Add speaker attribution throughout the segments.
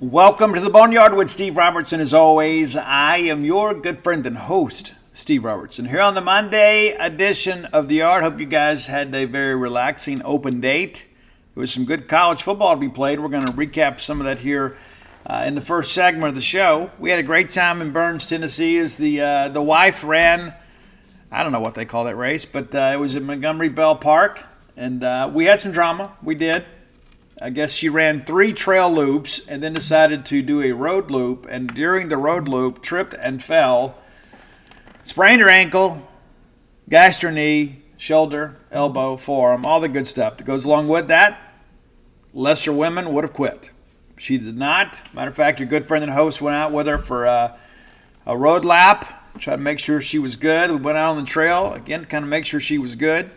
Speaker 1: Welcome to the Boneyard with Steve Robertson. As always, I am your good friend and host, Steve Robertson. Here on the Monday edition of the Yard. Hope you guys had a very relaxing open date. There was some good college football to be played. We're going to recap some of that here in the first segment of the show. We had a great time in Burns, Tennessee, as the wife ran. I don't know what they call that race, but it was at Montgomery Bell Park, and we had some drama. We did. I guess she ran 3 trail loops and then decided to do a road loop, and during the road loop tripped and fell, sprained her ankle, gashed her knee, shoulder, elbow, forearm, all the good stuff that goes along with that. Lesser women would have quit. She did not. Matter of fact, your good friend and host went out with her for a road lap, tried to make sure she was good. We went out on the trail, again, to kind of make sure she was good.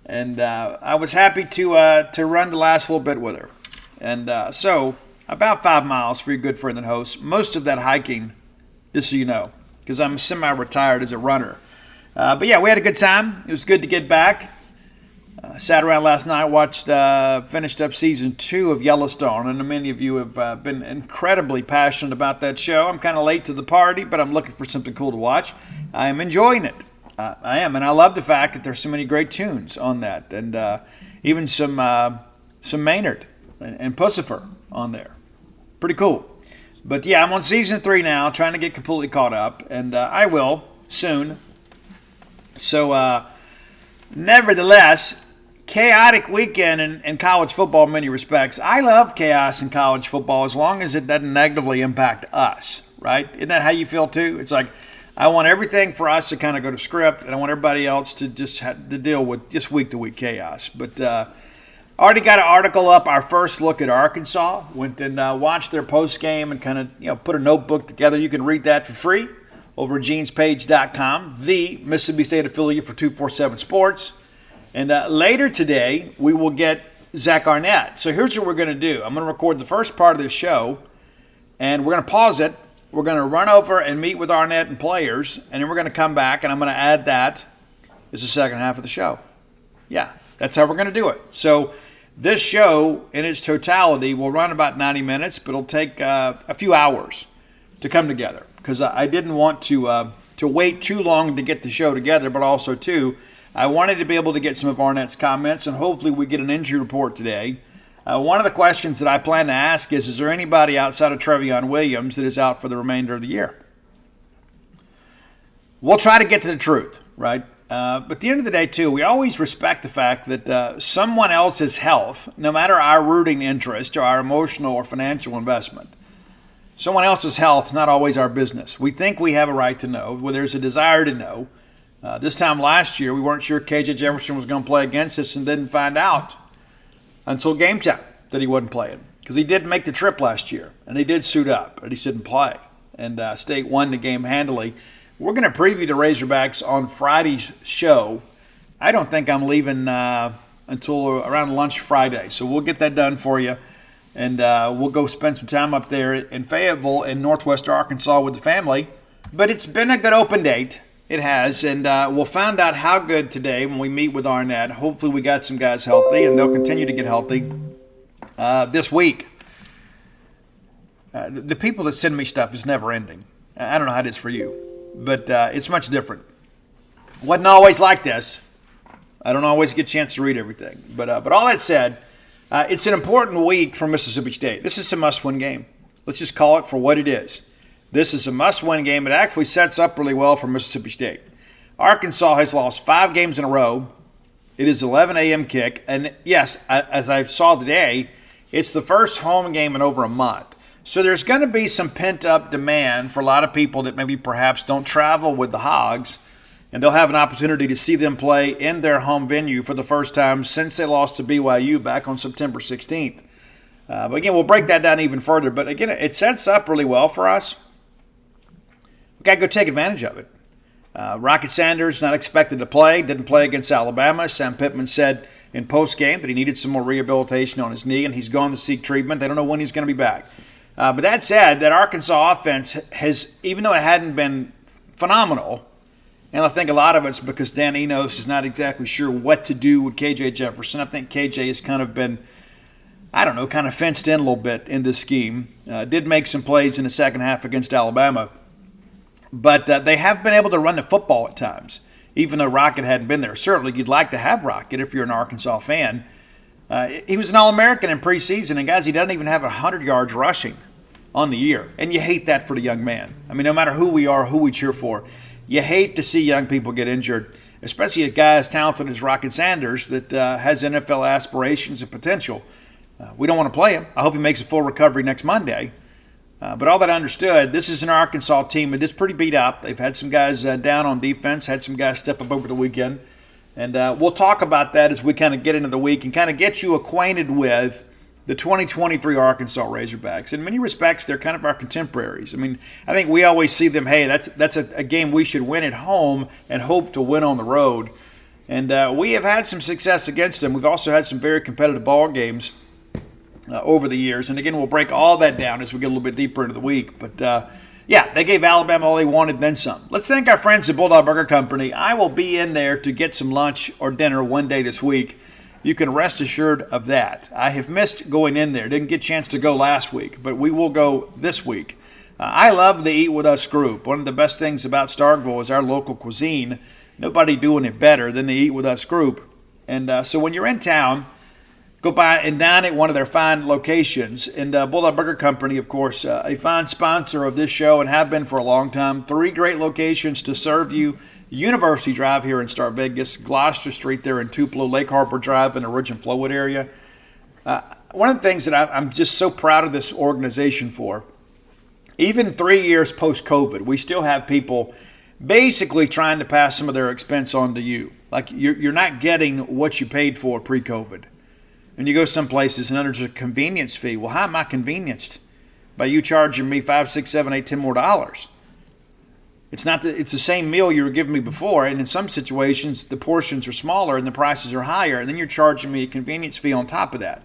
Speaker 1: And I was happy to run the last little bit with her. And so about 5 miles for your good friend and host. Most of that hiking, just so you know, because I'm semi-retired as a runner. But yeah, we had a good time. It was good to get back. Sat around last night, finished up season 2 of Yellowstone. And many of you have been incredibly passionate about that show. I'm kind of late to the party, but I'm looking for something cool to watch. I am enjoying it. I am, and I love the fact that there's so many great tunes on that, and even some Maynard and Pussifer on there. Pretty cool. But yeah, I'm on season 3 now, trying to get completely caught up, and I will soon. So, nevertheless, chaotic weekend in college football in many respects. I love chaos in college football as long as it doesn't negatively impact us, right? Isn't that how you feel too? It's like, I want everything for us to kind of go to script, and I want everybody else to just have to deal with just week-to-week chaos. But already got an article up, our first look at Arkansas. Went and watched their post-game and kind of put a notebook together. You can read that for free over at genespage.com, the Mississippi State affiliate for 247 Sports. And later today, we will get Zach Arnett. So here's what we're going to do. I'm going to record the first part of this show, and we're going to pause it. We're going to run over and meet with Arnett and players, and then we're going to come back, and I'm going to add that as the second half of the show. Yeah, that's how we're going to do it. So this show in its totality will run about 90 minutes, but it'll take a few hours to come together because I didn't want to wait too long to get the show together, but also, too, I wanted to be able to get some of Arnett's comments, and hopefully we get an injury report today. One of the questions that I plan to ask is there anybody outside of Trevion Williams that is out for the remainder of the year? We'll try to get to the truth, right? But at the end of the day, too, we always respect the fact that someone else's health, no matter our rooting interest or our emotional or financial investment, someone else's health is not always our business. We think we have a right to know. Well, there's a desire to know. This time last year, we weren't sure KJ Jefferson was going to play against us and didn't find out until game time that he wasn't playing. Because he did make the trip last year, and he did suit up, but he didn't play. And State won the game handily. We're going to preview the Razorbacks on Friday's show. I don't think I'm leaving until around lunch Friday, so we'll get that done for you. And we'll go spend some time up there in Fayetteville in northwest Arkansas with the family. But it's been a good open date. It has, and we'll find out how good today when we meet with Arnett. Hopefully we got some guys healthy, and they'll continue to get healthy this week. The people that send me stuff is never ending. I don't know how it is for you, but it's much different. Wasn't always like this. I don't always get a chance to read everything. But all that said, it's an important week for Mississippi State. This is a must-win game. Let's just call it for what it is. This is a must-win game. It actually sets up really well for Mississippi State. Arkansas has lost 5 games in a row. It is 11 a.m. kick. And yes, as I saw today, it's the first home game in over a month. So there's going to be some pent-up demand for a lot of people that maybe perhaps don't travel with the Hogs, and they'll have an opportunity to see them play in their home venue for the first time since they lost to BYU back on September 16th. But again, we'll break that down even further. But again, it sets up really well for us. We've got to go take advantage of it. Rocket Sanders not expected to play, didn't play against Alabama. Sam Pittman said in postgame that he needed some more rehabilitation on his knee, and he's gone to seek treatment. They don't know when he's going to be back. But that said, that Arkansas offense has, even though it hadn't been phenomenal, and I think a lot of it's because Dan Enos is not exactly sure what to do with KJ Jefferson. I think KJ has kind of been I don't know, kind of fenced in a little bit in this scheme. Did make some plays in the second half against Alabama. But they have been able to run the football at times, even though Rocket hadn't been there. Certainly, you'd like to have Rocket if you're an Arkansas fan. He was an All-American in preseason, and guys, he doesn't even have 100 yards rushing on the year. And you hate that for the young man. I mean, no matter who we are, who we cheer for, you hate to see young people get injured, especially a guy as talented as Rocket Sanders that has NFL aspirations and potential. We don't want to play him. I hope he makes a full recovery next Monday. But all that I understood, this is an Arkansas team that is pretty beat up. They've had some guys down on defense, had some guys step up over the weekend. And we'll talk about that as we kind of get into the week and kind of get you acquainted with the 2023 Arkansas Razorbacks. In many respects, they're kind of our contemporaries. I mean, I think we always see them, hey, that's a game we should win at home and hope to win on the road. And we have had some success against them. We've also had some very competitive ball games over the years. And again, we'll break all that down as we get a little bit deeper into the week. But yeah, they gave Alabama all they wanted, then some. Let's thank our friends at Bulldog Burger Company. I will be in there to get some lunch or dinner one day this week. You can rest assured of that. I have missed going in there. Didn't get a chance to go last week, but we will go this week. I love the Eat With Us group. One of the best things about Starkville is our local cuisine. Nobody doing it better than the Eat With Us group. And so when you're in town, go by and dine at one of their fine locations. And Bulldog Burger Company, of course, a fine sponsor of this show and have been for a long time. 3 great locations to serve you. University Drive here in Star Vegas, Gloucester Street there in Tupelo, Lake Harbor Drive in the Ridge and Flowood area. One of the things that I'm just so proud of this organization for, even 3 years post-COVID, we still have people basically trying to pass some of their expense on to you. Like you're not getting what you paid for pre-COVID. And you go some places and there's a convenience fee. Well, how am I convenienced? By you charging me $5, $6, $7, $8, $10 more dollars. It's the same meal you were giving me before, and in some situations the portions are smaller and the prices are higher, and then you're charging me a convenience fee on top of that.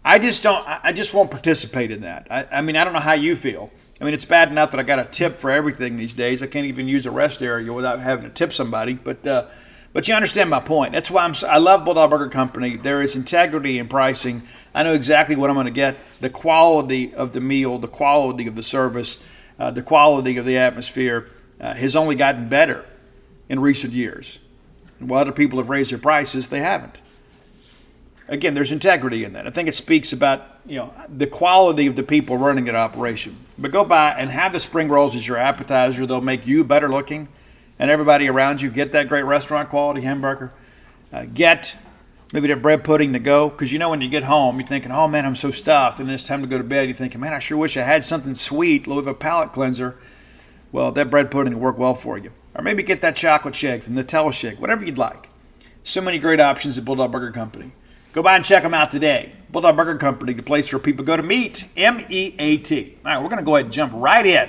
Speaker 1: I just won't participate in that. I mean, I don't know how you feel. I mean, it's bad enough that I got a tip for everything these days. I can't even use a rest area without having to tip somebody, but you understand my point. That's why I love Bulldog Burger Company. There is integrity in pricing. I know exactly what I'm going to get. The quality of the meal, the quality of the service, the quality of the atmosphere has only gotten better in recent years. And while other people have raised their prices, they haven't. Again, there's integrity in that. I think it speaks about the quality of the people running an operation. But go by and have the spring rolls as your appetizer. They'll make you better looking, and everybody around you get that great restaurant quality hamburger. Get maybe that bread pudding to go, because when you get home, you're thinking, oh man, I'm so stuffed, and then it's time to go to bed. You're thinking, man, I sure wish I had something sweet, a little bit of a palate cleanser. Well, that bread pudding will work well for you. Or maybe get that chocolate shake, the Nutella shake, whatever you'd like. So many great options at Bulldog Burger Company. Go by and check them out today. Bulldog Burger Company, the place where people go to meet, M-E-A-T. All right, we're going to go ahead and jump right in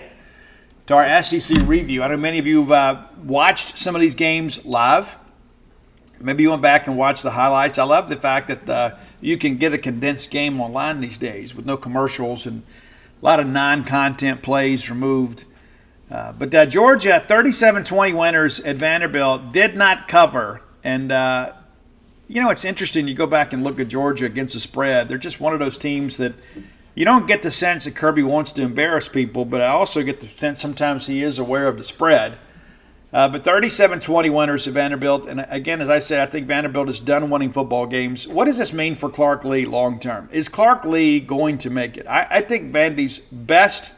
Speaker 1: to our SEC review. I know many of you have watched some of these games live. Maybe you went back and watched the highlights. I love the fact that you can get a condensed game online these days with no commercials and a lot of non-content plays removed. But Georgia, 37-20 winners at Vanderbilt, did not cover. And, it's interesting. You go back and look at Georgia against the spread. They're just one of those teams that you don't get the sense that Kirby wants to embarrass people, but I also get the sense sometimes he is aware of the spread. But 37-20 winners at Vanderbilt. And, again, as I said, I think Vanderbilt is done winning football games. What does this mean for Clark Lee long term? Is Clark Lee going to make it? I think Vandy's best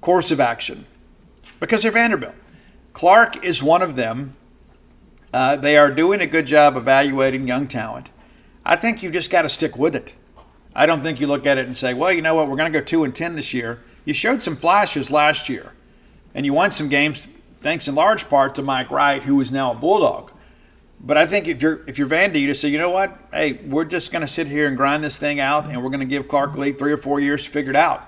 Speaker 1: course of action, because they're Vanderbilt. Clark is one of them. They are doing a good job evaluating young talent. I think you just got to stick with it. I don't think you look at it and say, well, you know what, we're going to go 2-10 this year. You showed some flashes last year, and you won some games thanks in large part to Mike Wright, who is now a Bulldog. But I think if you're Vandy, you just say, you know what, hey, we're just going to sit here and grind this thing out, and we're going to give Clark Lee 3 or 4 years to figure it out.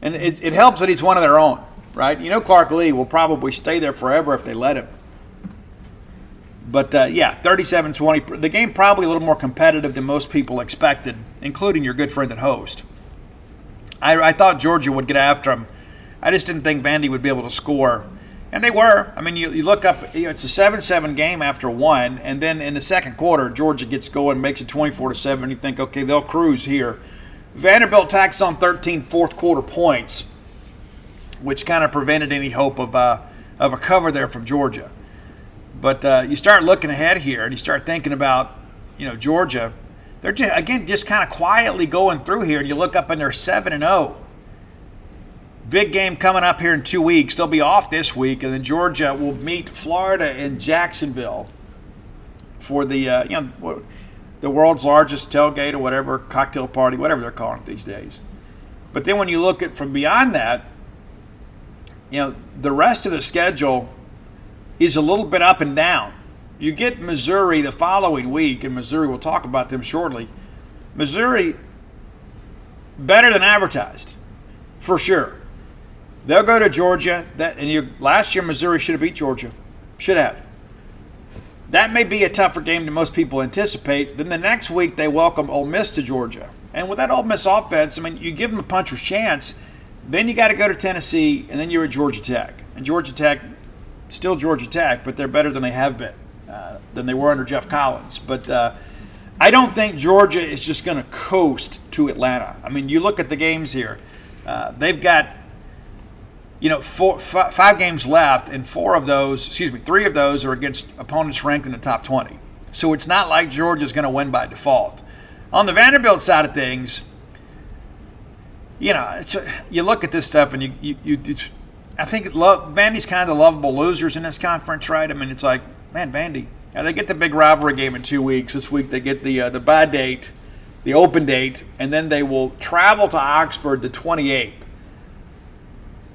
Speaker 1: And it helps that he's one of their own. Right? Clark Lee will probably stay there forever if they let him. But, 37-20. The game probably a little more competitive than most people expected, including your good friend and host. I thought Georgia would get after him. I just didn't think Vandy would be able to score And they were. I mean, you look up, it's a 7-7 game after one, and then in the second quarter, Georgia gets going, makes it 24-7. You think, okay, they'll cruise here. Vanderbilt tacks on 13 fourth-quarter points, which kind of prevented any hope of a cover there from Georgia. But you start looking ahead here, and you start thinking about, Georgia. They're just kind of quietly going through here, and you look up and they're 7-0. Big game coming up here in 2 weeks. They'll be off this week, and then Georgia will meet Florida in Jacksonville for the the world's largest tailgate or whatever, cocktail party, whatever they're calling it these days. But then when you look at from beyond that, the rest of the schedule is a little bit up and down. You get Missouri the following week, and Missouri, we'll talk about them shortly. Missouri, better than advertised, for sure. They'll go to Georgia. Last year, Missouri should have beat Georgia. Should have. That may be a tougher game than most people anticipate. Then the next week, they welcome Ole Miss to Georgia. And with that Ole Miss offense, you give them a puncher's chance. Then you got to go to Tennessee, and then you're at Georgia Tech. And Georgia Tech, still Georgia Tech, but they're better than they have been, than they were under Jeff Collins. But I don't think Georgia is just going to coast to Atlanta. You look at the games here. They've got 5 games left, and 3 of those are against opponents ranked in the top 20. So it's not like Georgia's going to win by default. On the Vanderbilt side of things, you look at this stuff and I think Vandy's kind of the lovable losers in this conference, right? It's like, man, Vandy. They get the big rivalry game in 2 weeks. This week they get the bye date, the open date, and then they will travel to Oxford the 28th.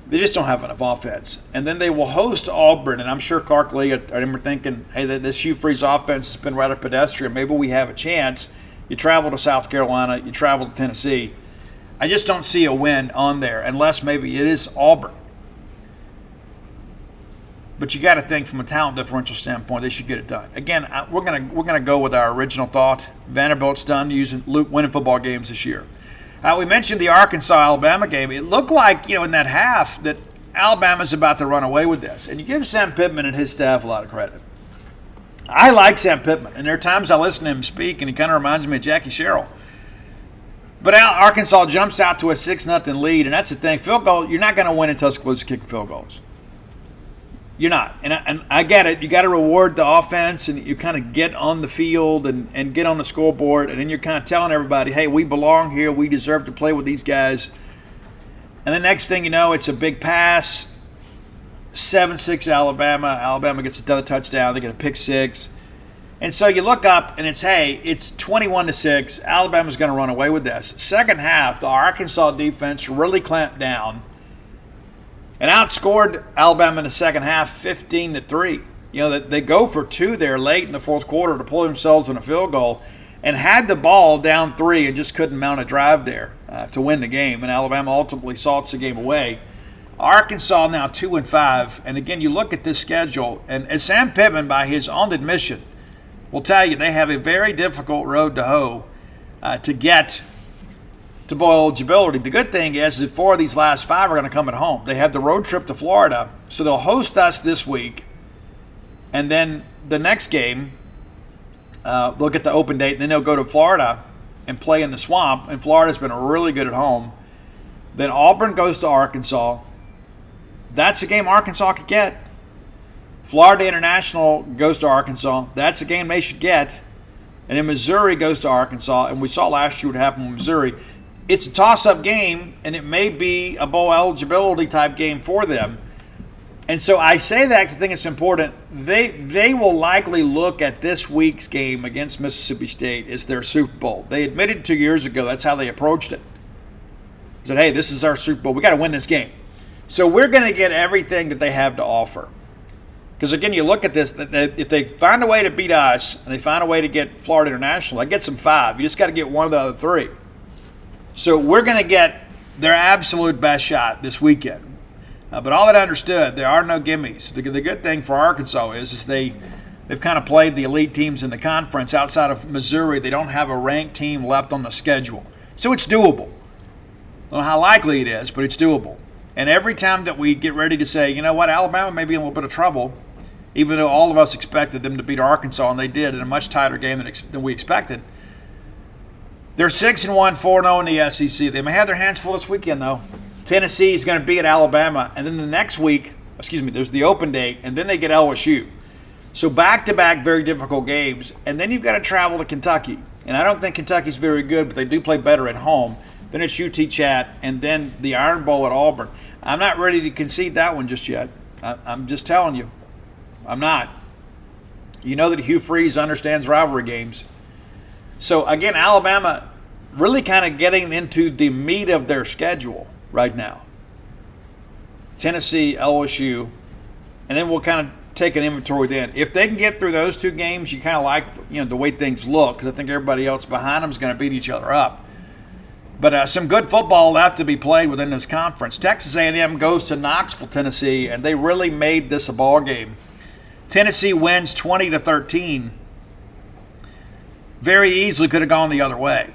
Speaker 1: They just don't have enough offense. And then they will host Auburn, and I'm sure Clark Lee and them are thinking, hey, this Hugh Freeze offense has been rather pedestrian. Maybe we have a chance. You travel to South Carolina. You travel to Tennessee. I just don't see a win on there unless maybe it is Auburn. But you got to think from a talent differential standpoint, they should get it done. Again, we're gonna go with our original thought. Vanderbilt's done winning football games this year. We mentioned the Arkansas-Alabama game. It looked like, in that half that Alabama's about to run away with this. And you give Sam Pittman and his staff a lot of credit. I like Sam Pittman, and there are times I listen to him speak, and he kind of reminds me of Jackie Sherrill. But Arkansas jumps out to a 6-0 lead, and that's the thing. Field goal, you're not going to win in Tuscaloosa kicking field goals. You're not. And I get it. You got to reward the offense, and you kind of get on the field and get on the scoreboard, and then you're kind of telling everybody, hey, we belong here. We deserve to play with these guys. And the next thing you know, it's a big pass, 7-6 Alabama. Alabama gets another touchdown. They get a pick six. And so you look up, and it's 21-6. Alabama's going to run away with this. Second half, the Arkansas defense really clamped down and outscored Alabama in the second half 15-3. They go for 2 there late in the fourth quarter to pull themselves in a field goal and had the ball down 3 and just couldn't mount a drive there to win the game. And Alabama ultimately salts the game away. Arkansas now 2-5. And again, you look at this schedule, and as Sam Pittman, by his own admission, will tell you they have a very difficult road to hoe to get to bowl eligibility. The good thing is that 4 of these last 5 are going to come at home. They have the road trip to Florida, so they'll host us this week. And then the next game, they'll get the open date, and then they'll go to Florida and play in the Swamp. And Florida's been really good at home. Then Auburn goes to Arkansas. That's a game Arkansas could get. Florida International goes to Arkansas. That's a game they should get. And then Missouri goes to Arkansas. And we saw last year what happened with Missouri. It's a toss-up game, and it may be a bowl eligibility type game for them. And so I say that because I think it's important. They will likely look at this week's game against Mississippi State as their Super Bowl. They admitted 2 years ago that's how they approached it. They said, hey, this is our Super Bowl. We got to win this game. So we're going to get everything that they have to offer. Because, again, you look at this, if they find a way to beat us and they find a way to get Florida International, that gets them 5. You just got to get one of the other 3. So we're going to get their absolute best shot this weekend. But all that understood, there are no gimmies. The good thing for Arkansas is they've kind of played the elite teams in the conference. Outside of Missouri, they don't have a ranked team left on the schedule. So it's doable. I don't know how likely it is, but it's doable. And every time that we get ready to say, you know what, Alabama may be in a little bit of trouble, even though all of us expected them to beat Arkansas, and they did in a much tighter game than we expected. They're 6-1, 4-0 in the SEC. They may have their hands full this weekend, though. Tennessee is going to be at Alabama, and then the next week, there's the open date, and then they get LSU. So back-to-back very difficult games, and then you've got to travel to Kentucky. And I don't think Kentucky's very good, but they do play better at home. Then it's UT Chat, and then the Iron Bowl at Auburn. I'm not ready to concede that one just yet. I'm just telling you. I'm not. You know that Hugh Freeze understands rivalry games. So, again, Alabama really kind of getting into the meat of their schedule right now. Tennessee, LSU, and then we'll kind of take an inventory then. If they can get through those two games, you kind of like the way things look, because I think everybody else behind them is going to beat each other up. But some good football will have to be played within this conference. Texas A&M goes to Knoxville, Tennessee, and they really made this a ball game. Tennessee wins 20-13. Very easily could have gone the other way.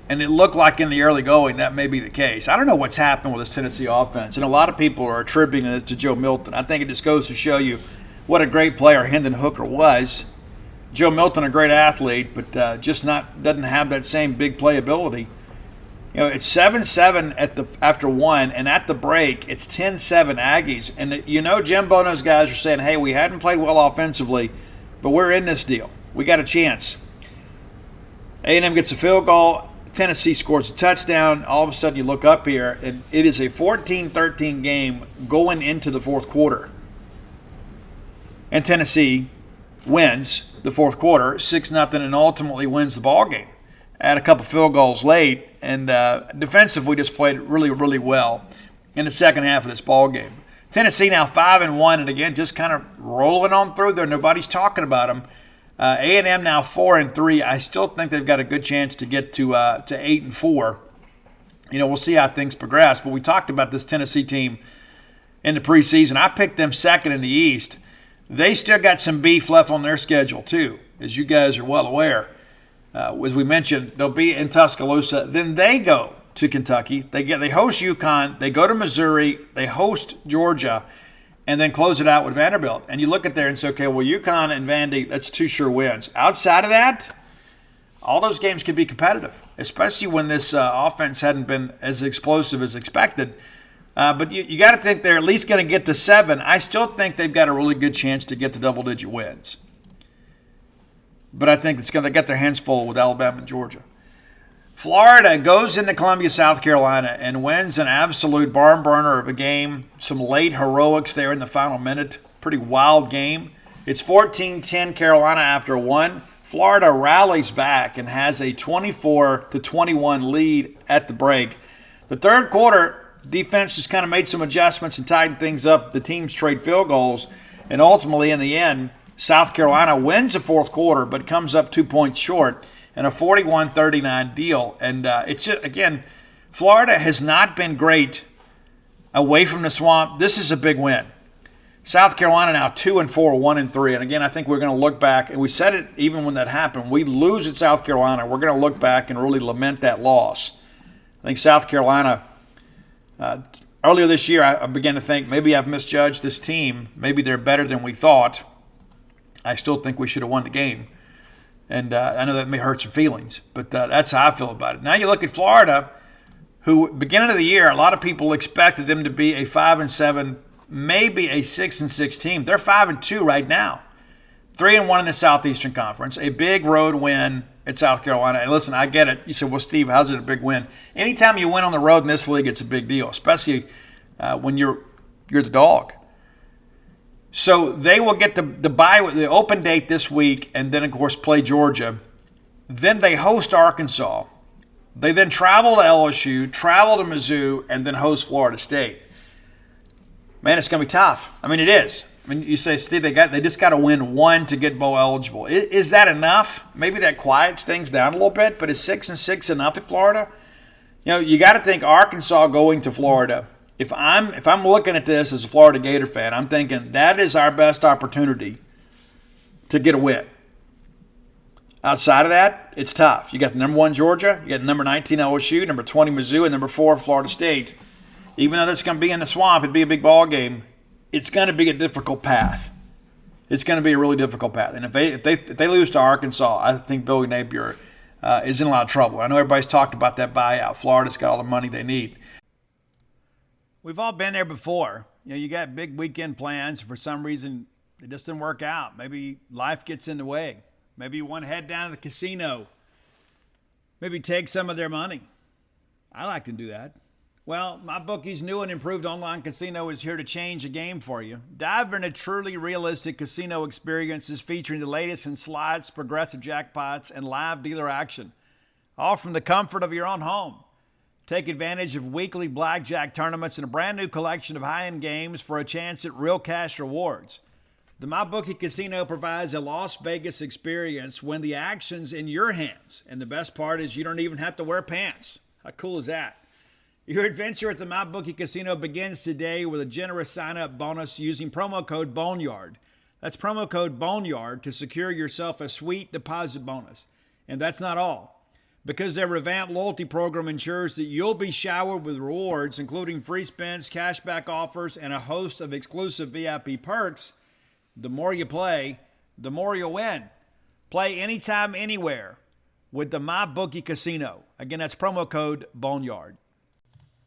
Speaker 1: And it looked like in the early going that may be the case. I don't know what's happened with this Tennessee offense, and a lot of people are attributing it to Joe Milton. I think it just goes to show you what a great player Hendon Hooker was. Joe Milton, a great athlete, but doesn't have that same big playability. It's 7-7 after one, and at the break, it's 10-7 Aggies. And Jim Bono's guys are saying, hey, we hadn't played well offensively, but we're in this deal. We got a chance. A&M gets a field goal. Tennessee scores a touchdown. All of a sudden, you look up here, and it is a 14-13 game going into the fourth quarter. And Tennessee wins the fourth quarter, 6-0, and ultimately wins the ball game. Had a couple field goals late, and defensively just played really, really well in the second half of this ball game. Tennessee now 5-1, and again, just kind of rolling on through there. Nobody's talking about them. A&M now 4-3. I still think they've got a good chance to get to 8-4. We'll see how things progress. But we talked about this Tennessee team in the preseason. I picked them second in the East. They still got some beef left on their schedule too, as you guys are well aware. As we mentioned, they'll be in Tuscaloosa. Then they go to Kentucky. They host UConn. They go to Missouri. They host Georgia, and then close it out with Vanderbilt. And you look at there and say, okay, well, UConn and Vandy, that's two sure wins. Outside of that, all those games could be competitive, especially when this offense hadn't been as explosive as expected. But you got to think they're at least going to get to 7. I still think they've got a really good chance to get to double-digit wins. But I think they get their hands full with Alabama and Georgia. Florida goes into Columbia, South Carolina, and wins an absolute barn burner of a game. Some late heroics there in the final minute. Pretty wild game. It's 14-10 Carolina after one. Florida rallies back and has a 24-21 lead at the break. The third quarter, defense just kind of made some adjustments and tightened things up. The teams trade field goals, and ultimately in the end, South Carolina wins the fourth quarter, but comes up 2 points short in a 41-39 deal. And it's just, again, Florida has not been great away from the swamp. This is a big win. South Carolina now 2-4, 1-3. And again, I think we're going to look back, and we said it even when that happened. We lose at South Carolina. We're going to look back and really lament that loss. I think South Carolina, earlier this year, I began to think maybe I've misjudged this team. Maybe they're better than we thought. I still think we should have won the game. And I know that may hurt some feelings, but that's how I feel about it. Now you look at Florida, who, beginning of the year, a lot of people expected them to be a 5-7, maybe a 6-6 team. They're 5-2 right now. 3-1 in the Southeastern Conference. A big road win at South Carolina. And listen, I get it. You said, well, Steve, how's it a big win? Anytime you win on the road in this league, it's a big deal, especially when you're the dog. So they will get the open date this week, and then, of course, play Georgia. Then they host Arkansas. They then travel to LSU, travel to Mizzou, and then host Florida State. Man, it's going to be tough. I mean, it is. I mean, you say, Steve, they just got to win one to get bowl eligible. Is that enough? Maybe that quiets things down a little bit, but is 6-6 enough at Florida? You got to think Arkansas going to Florida. If I'm looking at this as a Florida Gator fan, I'm thinking that is our best opportunity to get a win. Outside of that, it's tough. You got the number 1 Georgia, you got the number 19 LSU, number 20 Mizzou, and number 4 Florida State. even though it's going to be in the swamp, it'd be a big ball game. It's going to be a difficult path. It's going to be a really difficult path. And if they lose to Arkansas, I think Billy Napier is in a lot of trouble. I know everybody's talked about that buyout. Florida's got all the money they need. We've all been there before. You got big weekend plans. For some reason, it just didn't work out. Maybe life gets in the way. Maybe you want to head down to the casino. Maybe take some of their money. I like to do that. Well, MyBookie's new and improved online casino is here to change the game for you. Dive into truly realistic casino experiences featuring the latest in slots, progressive jackpots, and live dealer action, all from the comfort of your own home. Take advantage of weekly blackjack tournaments and a brand new collection of high-end games for a chance at real cash rewards. The MyBookie Casino provides a Las Vegas experience when the action's in your hands. And the best part is you don't even have to wear pants. How cool is that? Your adventure at the MyBookie Casino begins today with a generous sign-up bonus using promo code Boneyard. That's promo code Boneyard to secure yourself a sweet deposit bonus. And that's not all. Because their revamped loyalty program ensures that you'll be showered with rewards, including free spins, cashback offers, and a host of exclusive VIP perks, the more you play, the more you'll win. Play anytime, anywhere with the MyBookie Casino. Again, that's promo code Boneyard.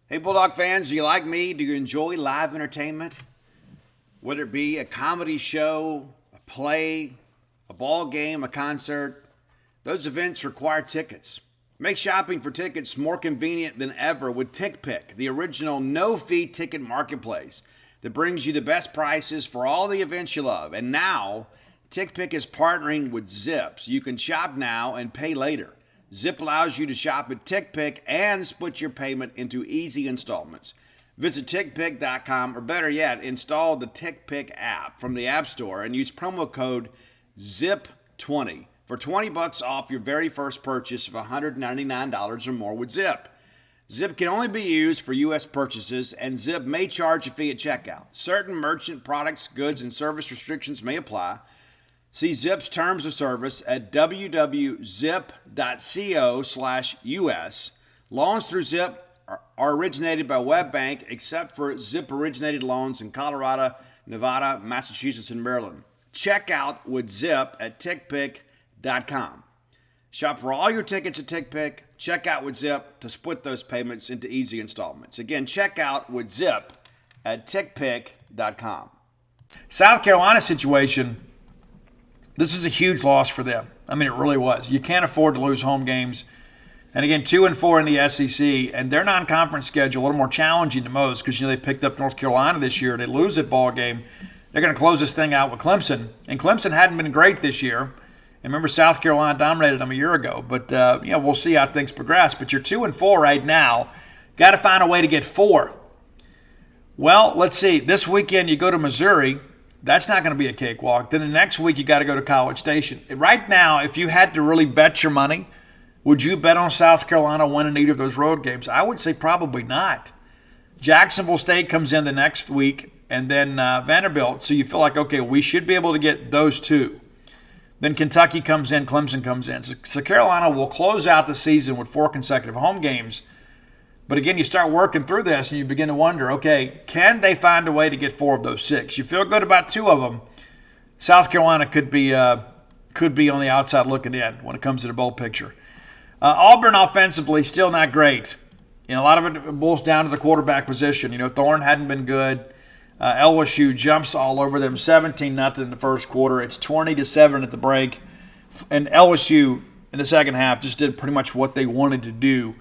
Speaker 1: Hey, Bulldog fans, do you like me? Do you enjoy live entertainment? Whether it be a comedy show, a play, a ball game, a concert, those events require tickets. Make shopping for tickets more convenient than ever with TickPick, the original no-fee ticket marketplace that brings you the best prices for all the events you love. And now, TickPick is partnering with Zip, so you can shop now and pay later. Zip allows you to shop at TickPick and split your payment into easy installments. Visit TickPick.com, or better yet, install the TickPick app from the App Store and use promo code ZIP20 for $20 off your very first purchase of $199 or more with Zip. Zip can only be used for U.S. purchases, and Zip may charge a fee at checkout. Certain merchant products, goods, and service restrictions may apply. See Zip's terms of service at www.zip.co/US. Loans through Zip are originated by WebBank, except for Zip-originated loans in Colorado, Nevada, Massachusetts, and Maryland. Check out with Zip at TickPick.com. Shop for all your tickets at TickPick. Check out with Zip to split those payments into easy installments. Again, check out with Zip at TickPick.com. South Carolina situation. This is a huge loss for them. I mean, it really was. You can't afford to lose home games. And again, 2-4 in the SEC, and their non-conference schedule a little more challenging than most because they picked up North Carolina this year. They lose that ball game. They're going to close this thing out with Clemson, and Clemson hadn't been great this year. And remember, South Carolina dominated them a year ago. But we'll see how things progress. But you're 2-4 right now. Got to find a way to get 4. Well, let's see. This weekend you go to Missouri. That's not going to be a cakewalk. Then the next week you got to go to College Station. Right now, if you had to really bet your money, would you bet on South Carolina winning either of those road games? I would say probably not. Jacksonville State comes in the next week, and then Vanderbilt. So you feel like, okay, we should be able to get those two. Then Kentucky comes in, Clemson comes in. So Carolina will close out the season with 4 consecutive home games. But again, you start working through this and you begin to wonder, okay, can they find a way to get 4 of those 6? You feel good about 2 of them. South Carolina could be on the outside looking in when it comes to the bowl picture. Auburn offensively, still not great. A lot of it boils down to the quarterback position. Thorne hadn't been good. LSU jumps all over them, 17-0 in the first quarter. It's 20-7 at the break. And LSU in the second half just did pretty much what they wanted to do.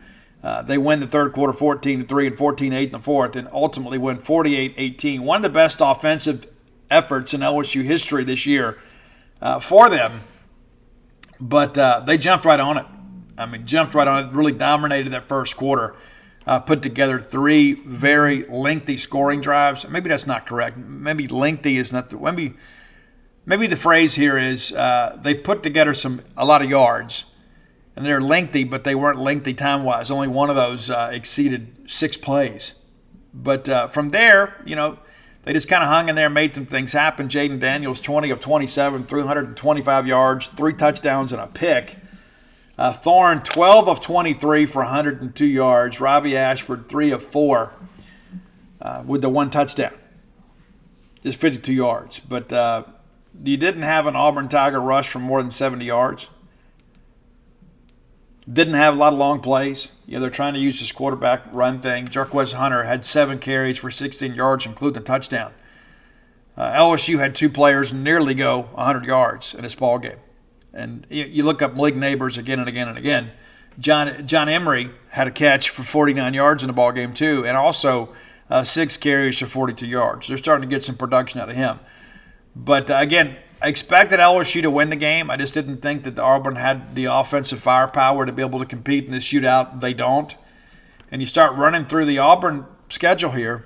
Speaker 1: They win the third quarter 14-3 and 14-8 in the fourth, and ultimately win 48-18. One of the best offensive efforts in LSU history this year for them. But they jumped right on it. Really dominated that first quarter. Put together 3 very lengthy scoring drives. Maybe that's not correct. Maybe lengthy is not the maybe the phrase here is they put together a lot of yards. And they're lengthy, but they weren't lengthy time-wise. Only one of those exceeded 6 plays. But from there, they just kind of hung in there and made some things happen. Jaden Daniels, 20 of 27, 325 yards, 3 touchdowns, and a pick. Thorne, 12 of 23 for 102 yards. Robbie Ashford, 3 of 4 with the one touchdown. Just 52 yards. But you didn't have an Auburn Tiger rush for more than 70 yards. Didn't have a lot of long plays. They're trying to use this quarterback run thing. Jarquez Hunter had 7 carries for 16 yards, including the touchdown. LSU had 2 players nearly go 100 yards in this ball game. And you look up Malik Neighbors again and again and again. John Emery had a catch for 49 yards in the ball game too, and also 6 carries for 42 yards. They're starting to get some production out of him. But again, I expected LSU to win the game. I just didn't think that Auburn had the offensive firepower to be able to compete in this shootout. They don't. And you start running through the Auburn schedule here,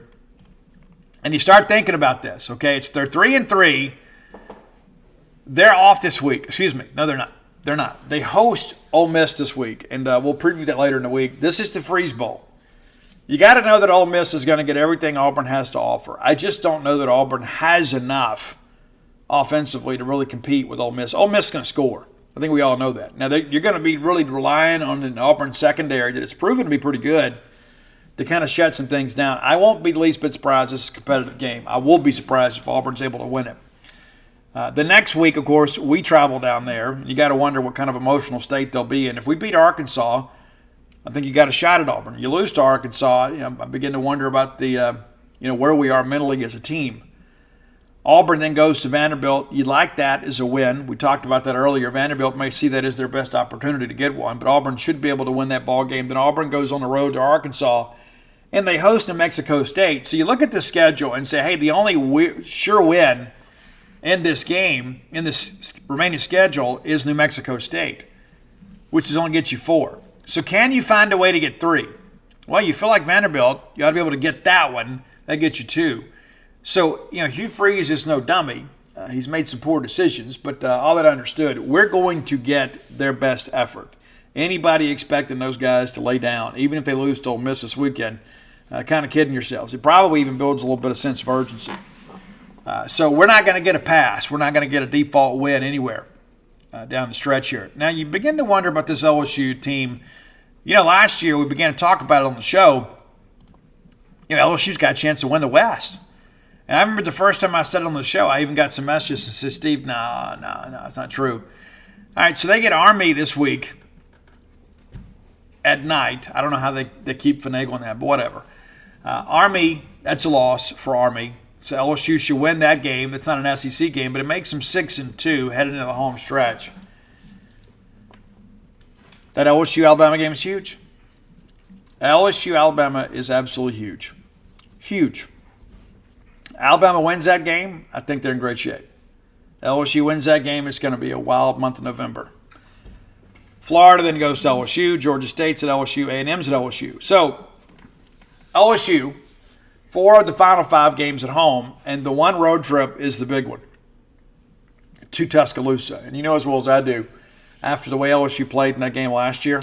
Speaker 1: and you start thinking about this. Okay, they're 3-3. They're off this week. Excuse me. No, they're not. They're not. They host Ole Miss this week, and we'll preview that later in the week. This is the Freeze Bowl. You got to know that Ole Miss is going to get everything Auburn has to offer. I just don't know that Auburn has enough offensively to really compete with Ole Miss. Ole Miss is going to score. I think we all know that. Now, you're going to be really relying on an Auburn secondary that has proven to be pretty good to kind of shut some things down. I won't be the least bit surprised. This is a competitive game. I will be surprised if Auburn's able to win it. The next week, of course, we travel down there. You got to wonder what kind of emotional state they'll be in. If we beat Arkansas, I think you got a shot at Auburn. You lose to Arkansas, I begin to wonder about the where we are mentally as a team. Auburn then goes to Vanderbilt. You'd like that as a win. We talked about that earlier. Vanderbilt may see that as their best opportunity to get one, but Auburn should be able to win that ball game. Then Auburn goes on the road to Arkansas, and they host New Mexico State. So you look at the schedule and say, hey, the only sure win in this game, in this remaining schedule, is New Mexico State, which is only gets you 4. So can you find a way to get 3? Well, you feel like Vanderbilt, you ought to be able to get that one. That gets you 2. So, Hugh Freeze is no dummy. He's made some poor decisions, but all that I understood, we're going to get their best effort. Anybody expecting those guys to lay down, even if they lose to Ole Miss this weekend, kind of kidding yourselves. It probably even builds a little bit of sense of urgency. So we're not going to get a pass. We're not going to get a default win anywhere down the stretch here. Now, you begin to wonder about this LSU team. Last year we began to talk about it on the show. LSU's got a chance to win the West. And I remember the first time I said it on the show, I even got some messages that said, Steve, no, it's not true. All right, so they get Army this week at night. I don't know how they keep finagling that, but whatever. Army, that's a loss for Army. So LSU should win that game. It's not an SEC game, but it makes them 6-2 heading into the home stretch. That LSU-Alabama game is huge. LSU-Alabama is absolutely huge. Huge. Alabama wins that game, I think they're in great shape. LSU wins that game, it's going to be a wild month of November. Florida then goes to LSU. Georgia State's at LSU. A&M's at LSU. So, LSU, 4 of the final 5 games at home, and the one road trip is the big one to Tuscaloosa. And you know as well as I do, after the way LSU played in that game last year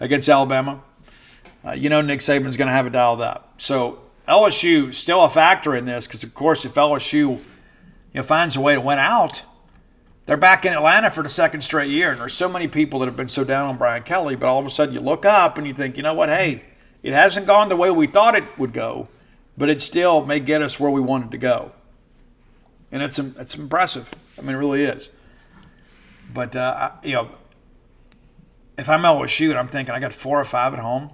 Speaker 1: against Alabama, Nick Saban's going to have it dialed up. So LSU still a factor in this because, of course, if LSU finds a way to win out, they're back in Atlanta for the second straight year. And there's so many people that have been so down on Brian Kelly, but all of a sudden you look up and you think, you know what, hey, it hasn't gone the way we thought it would go, but it still may get us where we wanted to go. And it's impressive. I mean, it really is. But, if I'm LSU and I'm thinking I got 4 or 5 at home,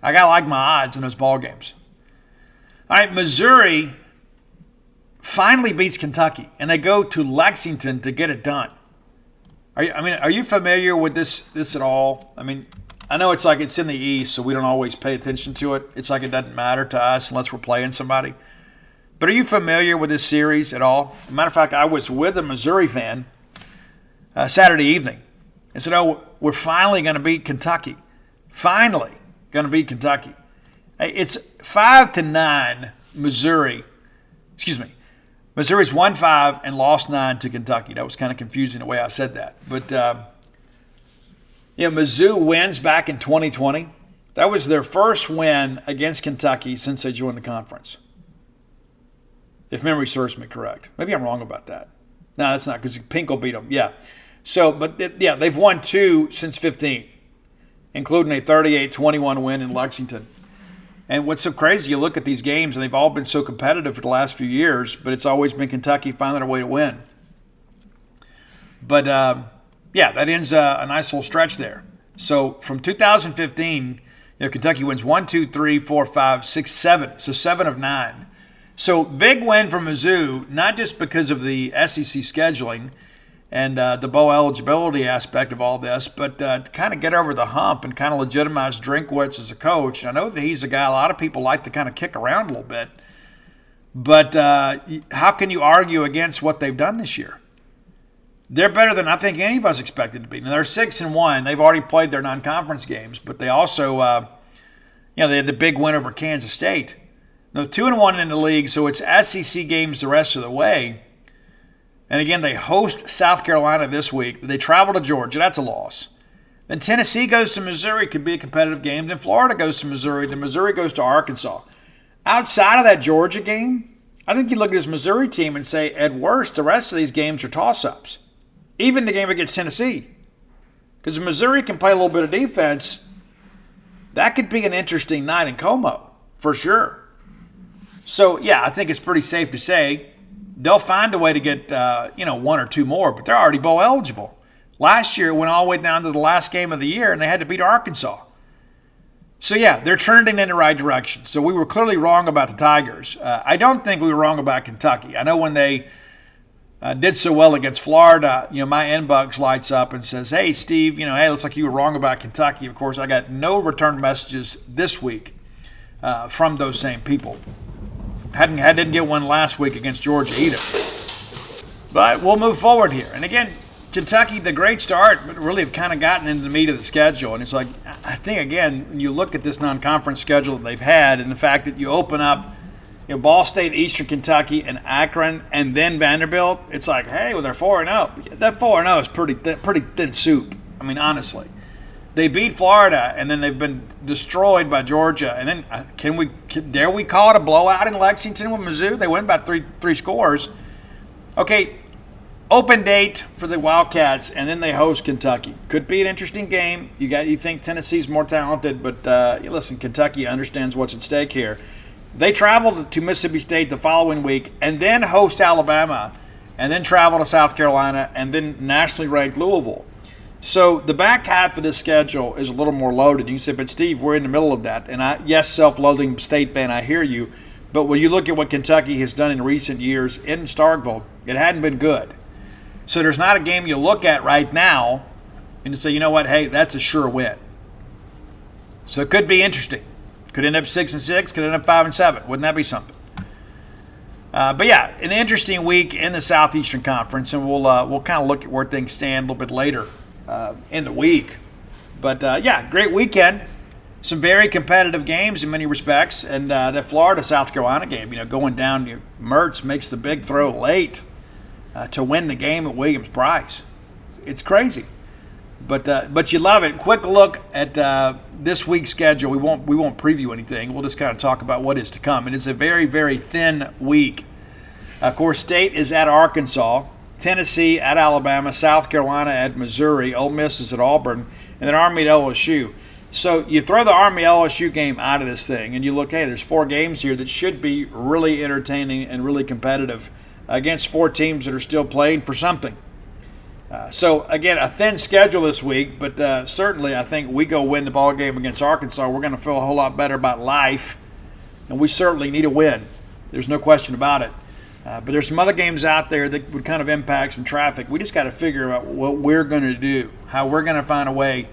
Speaker 1: I got to like my odds in those ball games. All right, Missouri finally beats Kentucky, and they go to Lexington to get it done. Are you familiar with this at all? I mean, I know it's like it's in the East, so we don't always pay attention to it. It's like it doesn't matter to us unless we're playing somebody. But are you familiar with this series at all? As a matter of fact, I was with a Missouri fan Saturday evening and said, we're finally going to beat Kentucky. Finally going to beat Kentucky. It's 5-9 Missouri. Excuse me. Missouri's won 5 and lost 9 to Kentucky. That was kind of confusing the way I said that. But, Mizzou wins back in 2020. That was their first win against Kentucky since they joined the conference, if memory serves me correct. Maybe I'm wrong about that. No, that's not, because Pinkle beat them. Yeah. So, but, they've won 2 since 15, including a 38-21 win in Lexington. And what's so crazy, you look at these games, and they've all been so competitive for the last few years, but it's always been Kentucky finding a way to win. But, that ends a nice little stretch there. So from 2015, Kentucky wins 1, 2, 3, 4, 5, 6, 7. So 7 of 9. So big win for Mizzou, not just because of the SEC scheduling and the bowl eligibility aspect of all this, but to kind of get over the hump and kind of legitimize Drinkwitz as a coach. I know that he's a guy a lot of people like to kind of kick around a little bit, but how can you argue against what they've done this year? They're better than I think any of us expected to be. Now, they're 6-1. They've already played their non-conference games, but they also, they had the big win over Kansas State. No, 2-1 in the league, so it's SEC games the rest of the way. And again, they host South Carolina this week. They travel to Georgia. That's a loss. Then Tennessee goes to Missouri. Could be a competitive game. Then Florida goes to Missouri. Then Missouri goes to Arkansas. Outside of that Georgia game, I think you look at this Missouri team and say, at worst, the rest of these games are toss-ups. Even the game against Tennessee. Because Missouri can play a little bit of defense. That could be an interesting night in Como, for sure. So, I think it's pretty safe to say they'll find a way to get, 1 or 2 more, but they're already bowl eligible. Last year, it went all the way down to the last game of the year, and they had to beat Arkansas. So, they're trending in the right direction. So, we were clearly wrong about the Tigers. I don't think we were wrong about Kentucky. I know when they did so well against Florida, my inbox lights up and says, hey, Steve, looks like you were wrong about Kentucky. Of course, I got no return messages this week from those same people. Didn't get one last week against Georgia either. But we'll move forward here. And again, Kentucky, the great start, but really have kind of gotten into the meat of the schedule. And it's like, I think, again, when you look at this non-conference schedule that they've had and the fact that you open up Ball State, Eastern Kentucky, and Akron, and then Vanderbilt, it's like, hey, well, they're 4-0. That 4-0 is pretty thin soup. I mean, honestly. They beat Florida, and then they've been destroyed by Georgia. And then dare we call it a blowout in Lexington with Mizzou? They win by three scores. Okay, open date for the Wildcats, and then they host Kentucky. Could be an interesting game. You think Tennessee's more talented, but listen, Kentucky understands what's at stake here. They travel to Mississippi State the following week, and then host Alabama, and then travel to South Carolina, and then nationally ranked Louisville. So the back half of this schedule is a little more loaded. You can say, but Steve, we're in the middle of that. And yes, self-loathing state fan, I hear you. But when you look at what Kentucky has done in recent years in Starkville, it hadn't been good. So there's not a game you look at right now and you say, you know what, hey, that's a sure win. So it could be interesting. Could end up 6-6, could end up 5-7. Wouldn't that be something? But an interesting week in the Southeastern Conference, and we'll kind of look at where things stand a little bit later in the week. But great weekend. Some very competitive games in many respects, and that Florida-South Carolina game, going down, Mertz makes the big throw late to win the game at Williams-Brice. It's crazy, but you love it. Quick look at this week's schedule. We won't preview anything. We'll just kind of talk about what is to come. And it's a very, very thin week. Of course, State is at Arkansas, Tennessee at Alabama, South Carolina at Missouri, Ole Miss is at Auburn, and then Army at LSU. So you throw the Army-LSU game out of this thing, and you look, hey, there's 4 games here that should be really entertaining and really competitive against 4 teams that are still playing for something. So, again, a thin schedule this week, but certainly I think we go win the ball game against Arkansas, we're going to feel a whole lot better about life, and we certainly need a win. There's no question about it. But there's some other games out there that would kind of impact some traffic. We just got to figure out what we're going to do, how we're going to find a way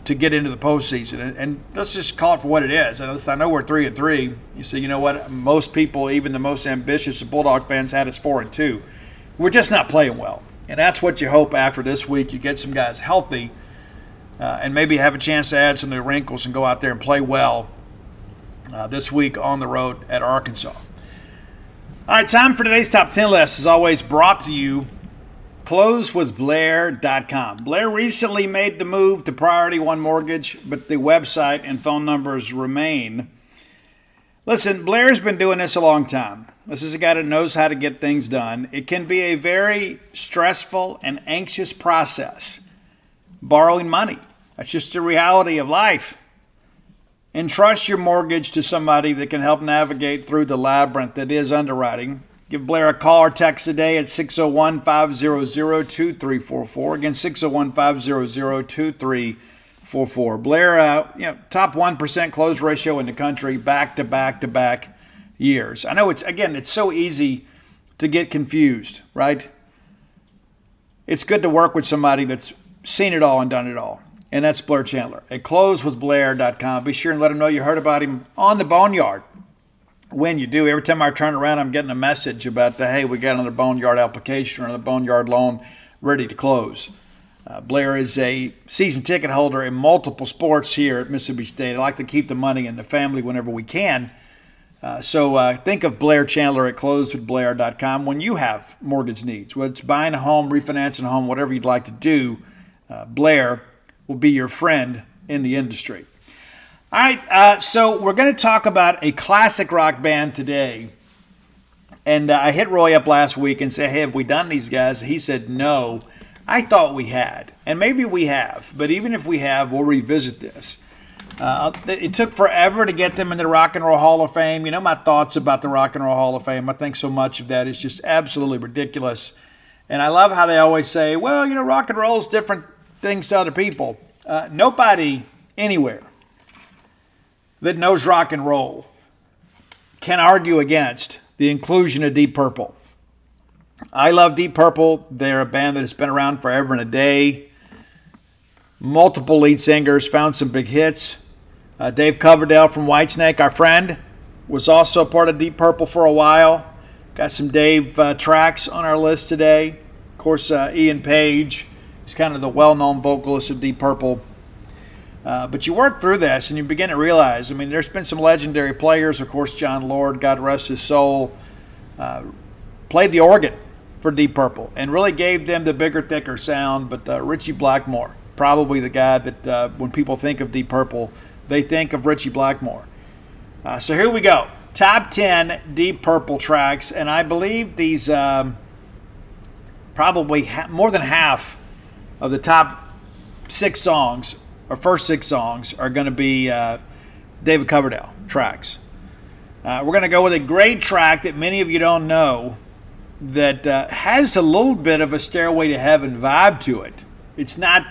Speaker 1: to get into the postseason. And let's just call it for what it is. I know we're 3-3. You say, you know what? Most people, even the most ambitious of Bulldog fans, had us 4-2. We're just not playing well. And that's what you hope after this week. You get some guys healthy and maybe have a chance to add some new wrinkles and go out there and play well this week on the road at Arkansas. All right, time for today's Top 10 list. As always, brought to you, closewithblair.com. Blair recently made the move to Priority One Mortgage, but the website and phone numbers remain. Listen, Blair's been doing this a long time. This is a guy that knows how to get things done. It can be a very stressful and anxious process, borrowing money. That's just the reality of life. Entrust your mortgage to somebody that can help navigate through the labyrinth that is underwriting. Give Blair a call or text today at 601-500-2344. Again, 601-500-2344. Blair, top 1% close ratio in the country, back-to-back years. I know it's so easy to get confused, right? It's good to work with somebody that's seen it all and done it all. And that's Blair Chandler at closewithblair.com. Be sure and let him know you heard about him on the Boneyard. When you do, every time I turn around, I'm getting a message about, hey, we got another Boneyard application or another Boneyard loan ready to close. Blair is a season ticket holder in multiple sports here at Mississippi State. I like to keep the money in the family whenever we can. So think of Blair Chandler at closewithblair.com when you have mortgage needs. Whether it's buying a home, refinancing a home, whatever you'd like to do, Blair will be your friend in the industry. All right, so we're going to talk about a classic rock band today. And I hit Roy up last week and said, hey, have we done these guys? He said no. I thought we had, and maybe we have. But even if we have, we'll revisit this. It took forever to get them in the Rock and Roll Hall of Fame. You know my thoughts about the Rock and Roll Hall of Fame. I think so much of that is just absolutely ridiculous. And I love how they always say, well, rock and roll is different things to other people. Nobody anywhere that knows rock and roll can argue against the inclusion of Deep Purple. I love Deep Purple. They're a band that has been around forever and a day. Multiple lead singers, found some big hits. Dave Coverdale from Whitesnake, our friend, was also part of Deep Purple for a while. Got some Dave tracks on our list today. Of course, Ian Page is kind of the well-known vocalist of Deep Purple. But you work through this and you begin to realize, there's been some legendary players. Of course, John Lord, God rest his soul, played the organ for Deep Purple and really gave them the bigger, thicker sound. But Ritchie Blackmore, probably the guy that when people think of Deep Purple, they think of Ritchie Blackmore. So here we go. Top 10 Deep Purple tracks. And I believe these probably more than half of the top 6 songs or first 6 songs are going to be David Coverdale tracks. We're going to go with a great track that many of you don't know that has a little bit of a Stairway to Heaven vibe to it. It's not,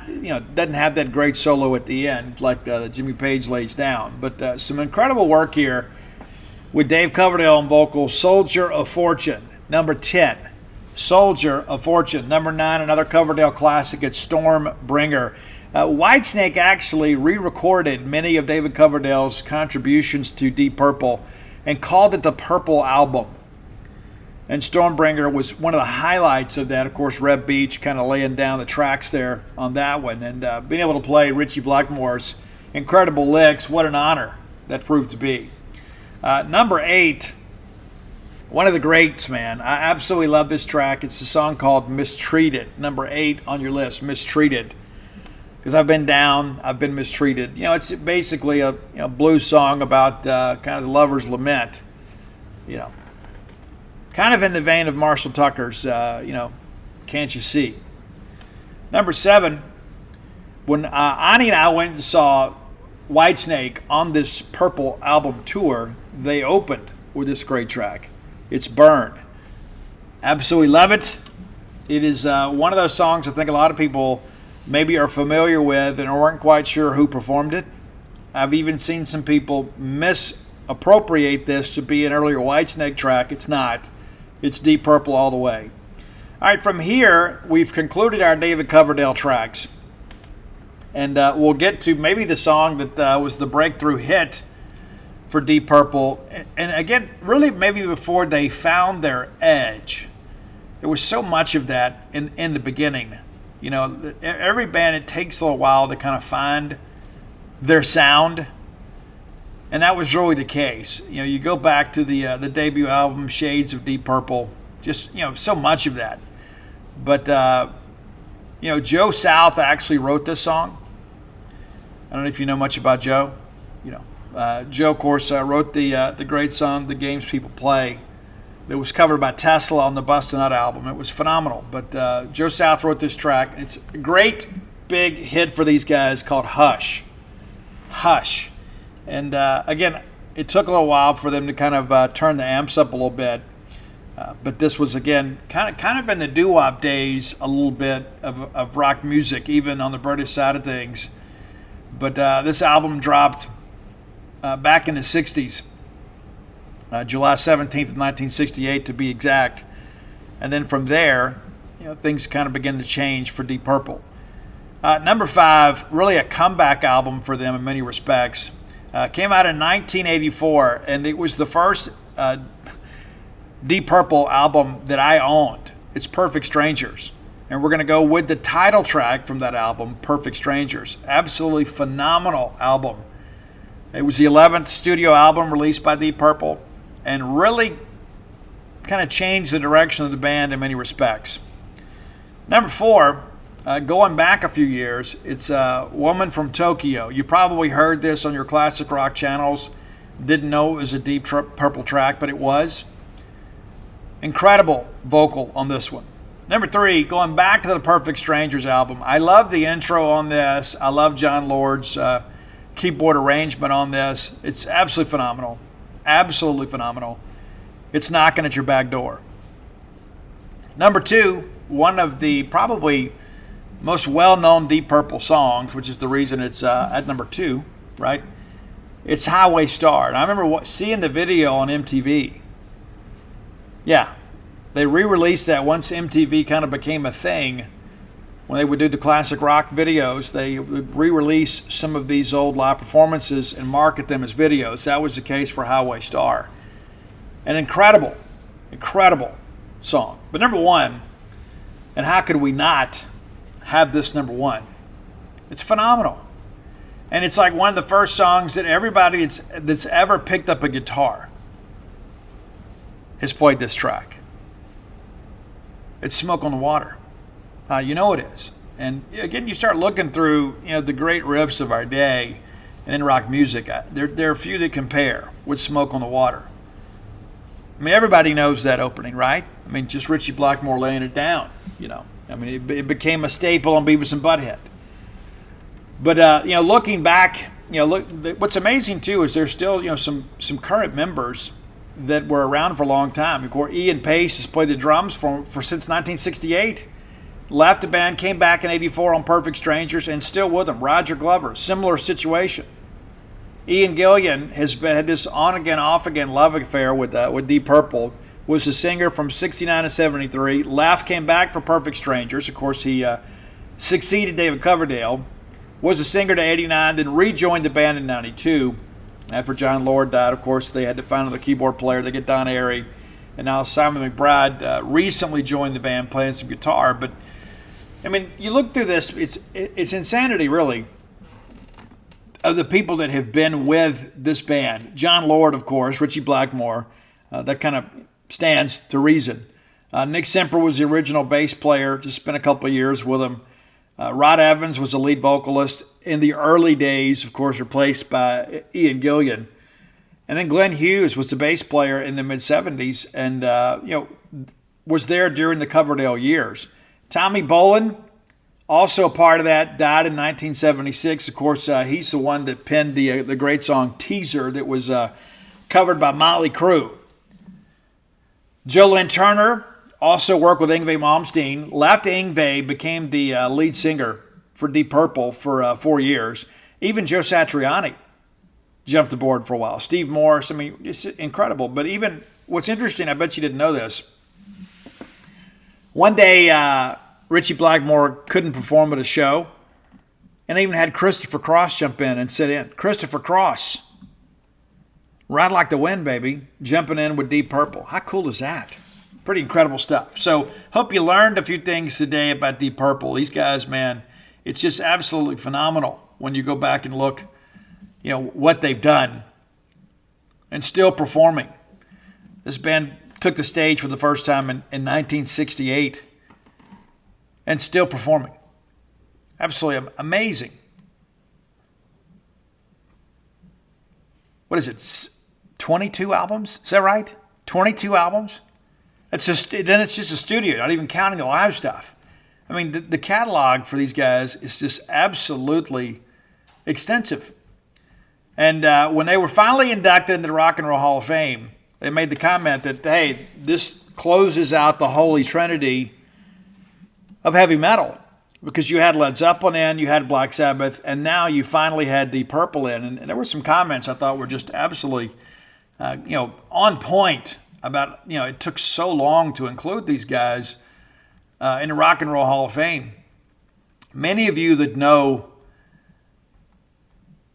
Speaker 1: doesn't have that great solo at the end like Jimmy Page lays down. But some incredible work here with Dave Coverdale on vocals. Soldier of Fortune, number 10. Soldier of Fortune, number 9. Another Coverdale classic. It's Stormbringer. Whitesnake actually re-recorded many of David Coverdale's contributions to Deep Purple and called it the Purple Album. And Stormbringer was one of the highlights of that. Of course, Reb Beach kind of laying down the tracks there on that one. And being able to play Ritchie Blackmore's incredible licks, what an honor that proved to be. Number 8, one of the greats, man. I absolutely love this track. It's a song called Mistreated. Number 8 on your list, Mistreated. Because I've been down, I've been mistreated. It's basically a blues song about kind of the lover's lament. Kind of in the vein of Marshall Tucker's, Can't You See? Number 7, when Ani and I went and saw Whitesnake on this Purple album tour, they opened with this great track. It's Burn. Absolutely love it. It is one of those songs I think a lot of people maybe are familiar with and weren't quite sure who performed it. I've even seen some people misappropriate this to be an earlier Whitesnake track. It's not. It's Deep Purple all the way. All right, from here, we've concluded our David Coverdale tracks. And we'll get to maybe the song that was the breakthrough hit for Deep Purple. And again, really maybe before they found their edge. There was so much of that in the beginning. Every band, it takes a little while to kind of find their sound. And that was really the case. You go back to the debut album, Shades of Deep Purple, just, so much of that. But, Joe South actually wrote this song. I don't know if you know much about Joe. Joe, of course, wrote the great song, The Games People Play. It was covered by Tesla on the Bust a Nut album. It was phenomenal. But Joe South wrote this track. It's a great big hit for these guys called Hush. Hush. And again, it took a little while for them to kind of turn the amps up a little bit. But this was, again, kind of in the doo-wop days, a little bit of rock music, even on the British side of things. But this album dropped back in the 60s, July 17th of 1968 to be exact. And then from there, things kind of began to change for Deep Purple. Number 5, really a comeback album for them in many respects. Came out in 1984, and it was the first Deep Purple album that I owned. It's Perfect Strangers. And we're going to go with the title track from that album, Perfect Strangers. Absolutely phenomenal album. It was the 11th studio album released by Deep Purple and really kind of changed the direction of the band in many respects. Number 4, going back a few years, it's Woman from Tokyo. You probably heard this on your classic rock channels. Didn't know it was a Deep Purple track, but it was. Incredible vocal on this one. Number 3, going back to the Perfect Strangers album. I love the intro on this. I love John Lord's keyboard arrangement on this. It's absolutely phenomenal. Absolutely phenomenal. It's Knocking at Your Back Door. Number 2, one of the probably most well-known Deep Purple songs, which is the reason it's at number 2, right? It's Highway Star. And I remember seeing the video on MTV. Yeah, they re-released that once MTV kind of became a thing. When they would do the classic rock videos, they would re-release some of these old live performances and market them as videos. That was the case for Highway Star. An incredible, incredible song. But number 1, and how could we not have this number 1? It's phenomenal. And it's like one of the first songs that everybody that's ever picked up a guitar has played this track. It's Smoke on the Water. You know it is. And again, you start looking through the great riffs of our day and in rock music. There are a few that compare with Smoke on the Water. I mean, everybody knows that opening, right? I mean, just Richie Blackmore laying it down, I mean, it became a staple on Beavis and Butthead. But, looking back, what's amazing, too, is there's still, some current members that were around for a long time. Of course, Ian Pace has played the drums for since 1968. Left the band, came back in 84 on Perfect Strangers, and still with them. Roger Glover, similar situation. Ian Gillan has had this on-again, off-again love affair with Deep Purple. Was the singer from 69 to 73. Left, came back for Perfect Strangers. Of course, he succeeded David Coverdale. Was a singer to 89, then rejoined the band in 92. After John Lord died, of course, they had to find another keyboard player. They get Don Airey. And now Simon McBride recently joined the band playing some guitar. But, I mean, you look through this, it's insanity, really, of the people that have been with this band. John Lord, of course, Richie Blackmore, that kind of stands to reason. Nick Semper was the original bass player, just spent a couple of years with him. Rod Evans was the lead vocalist in the early days, of course, replaced by Ian Gillan. And then Glenn Hughes was the bass player in the mid-'70s and, was there during the Coverdale years. Tommy Bolin, also a part of that, died in 1976. Of course, he's the one that penned the great song Teaser that was covered by Motley Crue. Joe Lynn Turner also worked with Yngwie Malmsteen. Left Yngwie, became the lead singer for Deep Purple for 4 years. Even Joe Satriani jumped aboard for a while. Steve Morse, I mean, it's incredible. But even, what's interesting, I bet you didn't know this. One day, Richie Blackmore couldn't perform at a show, and they even had Christopher Cross jump in and sit in. Christopher Cross, Ride Like the Wind, baby, jumping in with Deep Purple. How cool is that? Pretty incredible stuff. So, hope you learned a few things today about Deep Purple. These guys, man, it's just absolutely phenomenal when you go back and look, what they've done and still performing. This band took the stage for the first time in 1968 and still performing. Absolutely amazing. What is it? 22 albums? Is that right? 22 albums? Then it's just a studio, not even counting the live stuff. I mean, the catalog for these guys is just absolutely extensive. And when they were finally inducted into the Rock and Roll Hall of Fame, they made the comment that, hey, this closes out the Holy Trinity of heavy metal, because you had Led Zeppelin in, you had Black Sabbath, and now you finally had Deep Purple in. And there were some comments I thought were just absolutely, on point about, it took so long to include these guys in the Rock and Roll Hall of Fame. Many of you that know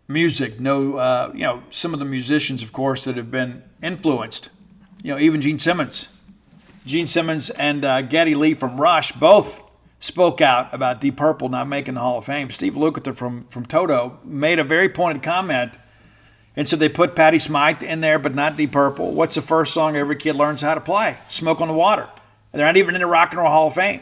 Speaker 1: music know, some of the musicians, of course, that have been influenced. Even Gene Simmons. Gene Simmons and Geddy Lee from Rush both spoke out about Deep Purple not making the Hall of Fame. Steve Lukather from Toto made a very pointed comment, and so they put Patti Smythe in there, but not Deep Purple. What's the first song every kid learns how to play? Smoke on the Water. And they're not even in the Rock and Roll Hall of Fame.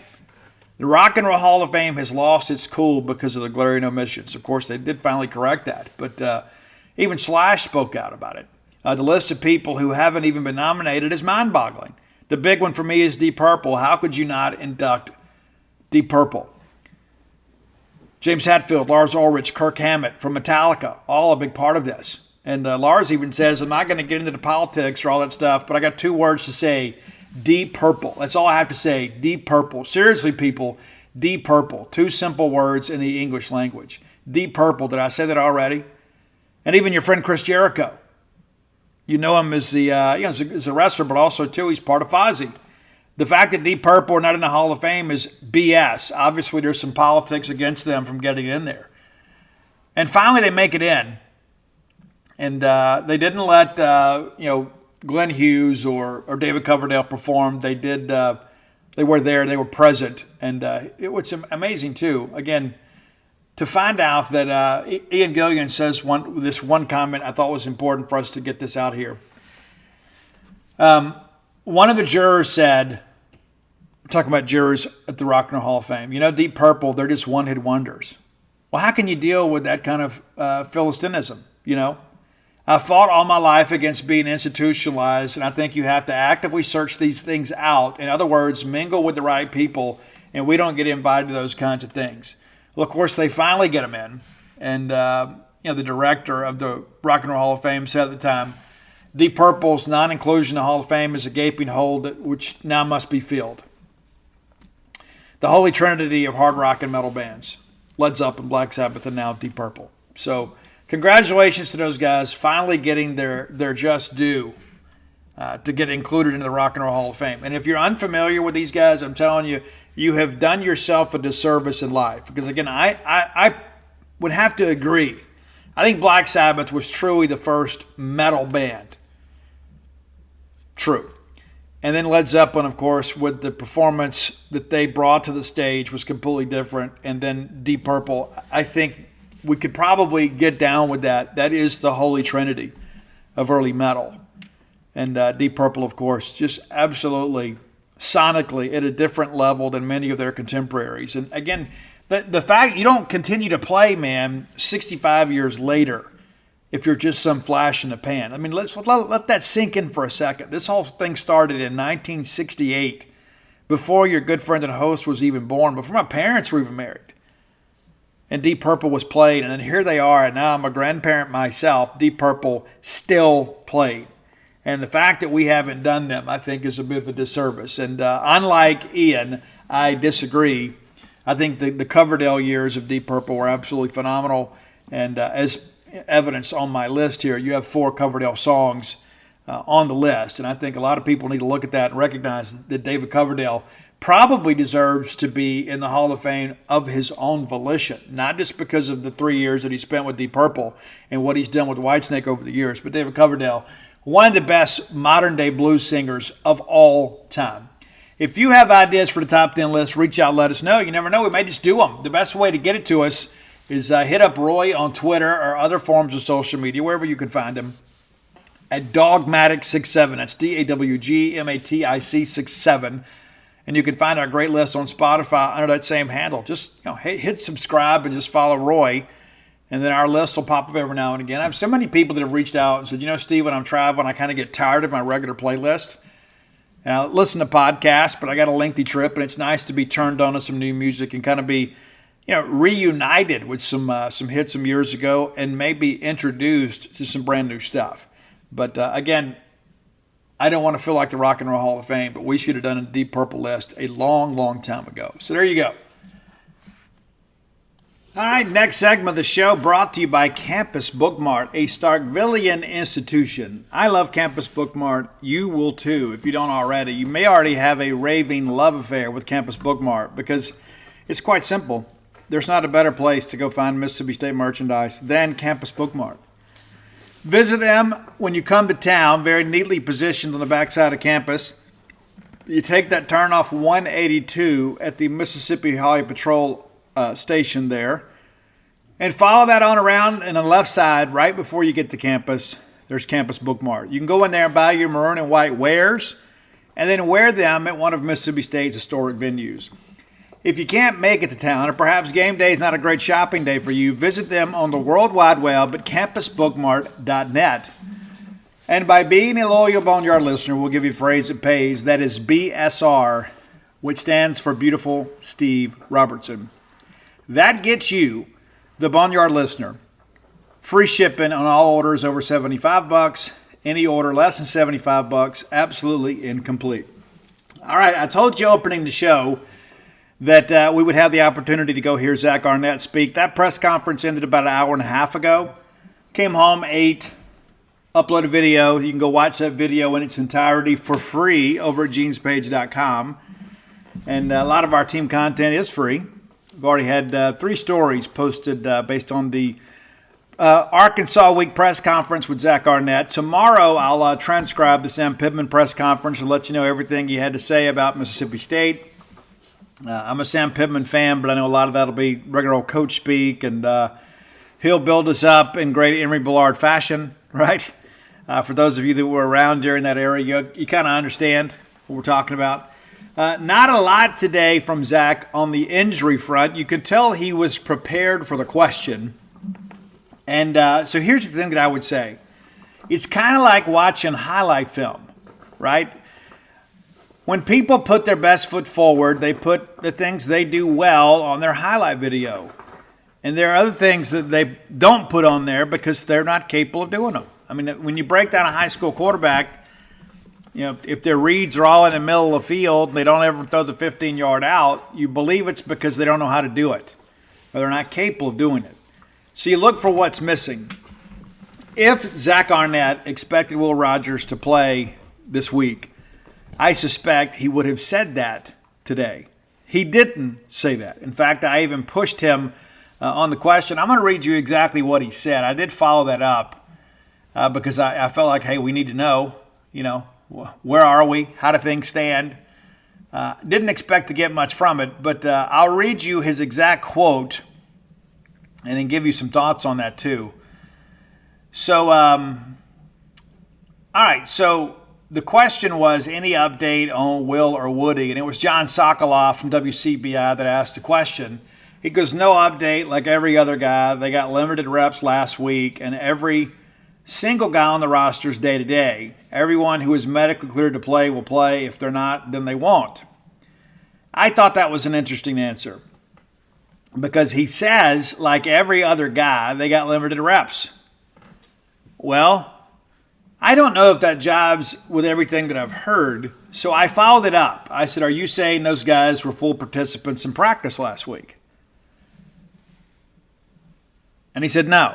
Speaker 1: The Rock and Roll Hall of Fame has lost its cool because of the glaring omissions. Of course, they did finally correct that, but even Slash spoke out about it. The list of people who haven't even been nominated is mind-boggling. The big one for me is Deep Purple. How could you not induct Deep Purple? James Hetfield, Lars Ulrich, Kirk Hammett from Metallica, all a big part of this. And Lars even says, I'm not going to get into the politics or all that stuff, but I got 2 words to say: Deep Purple. That's all I have to say. Deep Purple. Seriously, people, Deep Purple. 2 simple words in the English language. Deep Purple. Did I say that already? And even your friend Chris Jericho. You know him as as a wrestler, but also, too, he's part of Fozzy. The fact that Deep Purple are not in the Hall of Fame is BS. Obviously, there's some politics against them from getting in there. And finally, they make it in. And they didn't let, Glenn Hughes or David Coverdale perform. They did. They were there. They were present. And it was amazing, too. Again, to find out that Ian Gilligan says this one comment I thought was important for us to get this out here. One of the jurors said, we're talking about jurors at the Rock and Roll Hall of Fame, Deep Purple, they're just one-hit wonders. Well, how can you deal with that kind of Philistinism, I've fought all my life against being institutionalized, and I think you have to actively search these things out. In other words, mingle with the right people, and we don't get invited to those kinds of things. Well, of course, they finally get them in, and the director of the Rock and Roll Hall of Fame said at the time, Deep Purple's non-inclusion in the Hall of Fame is a gaping hole which now must be filled. The holy trinity of hard rock and metal bands, Led Zeppelin, Black Sabbath, and now Deep Purple. So congratulations to those guys finally getting their just due to get included in the Rock and Roll Hall of Fame. And if you're unfamiliar with these guys, I'm telling you, you have done yourself a disservice in life. Because again, I would have to agree. I think Black Sabbath was truly the first metal band. True. And then Led Zeppelin, of course, with the performance that they brought to the stage was completely different. And then Deep Purple, I think we could probably get down with that. That is the holy trinity of early metal. And Deep Purple, of course, just absolutely sonically at a different level than many of their contemporaries. And again, the fact you don't continue to play, man, 65 years later, if you're just some flash in the pan. I mean, let that sink in for a second. This whole thing started in 1968, before your good friend and host was even born, before my parents were even married. And Deep Purple was played, and then here they are, and now I'm a grandparent myself. Deep Purple still played. And the fact that we haven't done them, I think, is a bit of a disservice. And unlike Ian, I disagree. I think the Coverdale years of Deep Purple were absolutely phenomenal. And as evidence on my list here, you have 4 Coverdale songs on the list. And I think a lot of people need to look at that and recognize that David Coverdale probably deserves to be in the Hall of Fame of his own volition, not just because of the 3 years that he spent with Deep Purple and what he's done with Whitesnake over the years, but David Coverdale, one of the best modern-day blues singers of all time. If you have ideas for the top 10 list, reach out, let us know. You never know, we may just do them. The best way to get it to us is hit up Roy on Twitter or other forms of social media, wherever you can find him, at Dogmatic67. That's DAWGMATIC 67. And you can find our great list on Spotify under that same handle. Just hit subscribe and just follow Roy. And then our list will pop up every now and again. I have so many people that have reached out and said, Steve, when I'm traveling, I kind of get tired of my regular playlist. And I listen to podcasts, but I got a lengthy trip, and it's nice to be turned on to some new music and kind of be, reunited with some hits some years ago and maybe introduced to some brand new stuff. But again, I don't want to feel like the Rock and Roll Hall of Fame, but we should have done a Deep Purple list a long, long time ago. So there you go. All right, next segment of the show brought to you by Campus Bookmart, a Starkvillian institution. I love Campus Bookmart. You will too, if you don't already. You may already have a raving love affair with Campus Bookmart because it's quite simple. There's not a better place to go find Mississippi State merchandise than Campus Bookmart. Visit them when you come to town, very neatly positioned on the backside of campus. You take that turn off 182 at the Mississippi Highway Patrol station there, and follow that on around on the left side right before you get to campus. There's Campus Bookmart. You can go in there and buy your maroon and white wares and then wear them at one of Mississippi State's historic venues. If you can't make it to town, or perhaps game day is not a great shopping day for you, visit them on the World Wide Web at campusbookmart.net. And by being a loyal Boneyard listener, we'll give you a phrase that pays. That is BSR, which stands for Beautiful Steve Robertson. That gets you, the Boneyard listener, free shipping on all orders over $75. Any order less than $75, absolutely incomplete. All right, I told you opening the show that we would have the opportunity to go hear Zach Arnett speak. That press conference ended about an hour and a half ago. Came home, ate, uploaded a video. You can go watch that video in its entirety for free over at genespage.com. And a lot of our team content is free. We've already had 3 stories posted based on the Arkansas Week press conference with Zach Arnett. Tomorrow, I'll transcribe the Sam Pittman press conference and let you know everything he had to say about Mississippi State. I'm a Sam Pittman fan, but I know a lot of that will be regular old coach speak, and he'll build us up in great Emory Bellard fashion, right? For those of you that were around during that era, you kind of understand what we're talking about. Not a lot today from Zach on the injury front. You could tell he was prepared for the question. And so here's the thing that I would say. It's kind of like watching highlight film, right? When people put their best foot forward, they put the things they do well on their highlight video. And there are other things that they don't put on there because they're not capable of doing them. I mean, when you break down a high school quarterback, if their reads are all in the middle of the field, they don't ever throw the 15-yard out, you believe it's because they don't know how to do it, or they're not capable of doing it. So you look for what's missing. If Zach Arnett expected Will Rogers to play this week, I suspect he would have said that today. He didn't say that. In fact, I even pushed him on the question. I'm going to read you exactly what he said. I did follow that up because I felt like, hey, we need to know, where are we? How do things stand? Didn't expect to get much from it, but I'll read you his exact quote and then give you some thoughts on that too. So, all right, so the question was, any update on Will or Woody? And it was John Sokoloff from WCBI that asked the question. He goes, no update like every other guy. They got limited reps last week, and every single guy on the roster is day-to-day. Everyone who is medically cleared to play will play. If they're not, then they won't. I thought that was an interesting answer because he says, like every other guy, they got limited reps. Well, I don't know if that jives with everything that I've heard, so I followed it up. I said, are you saying those guys were full participants in practice last week? And he said, no.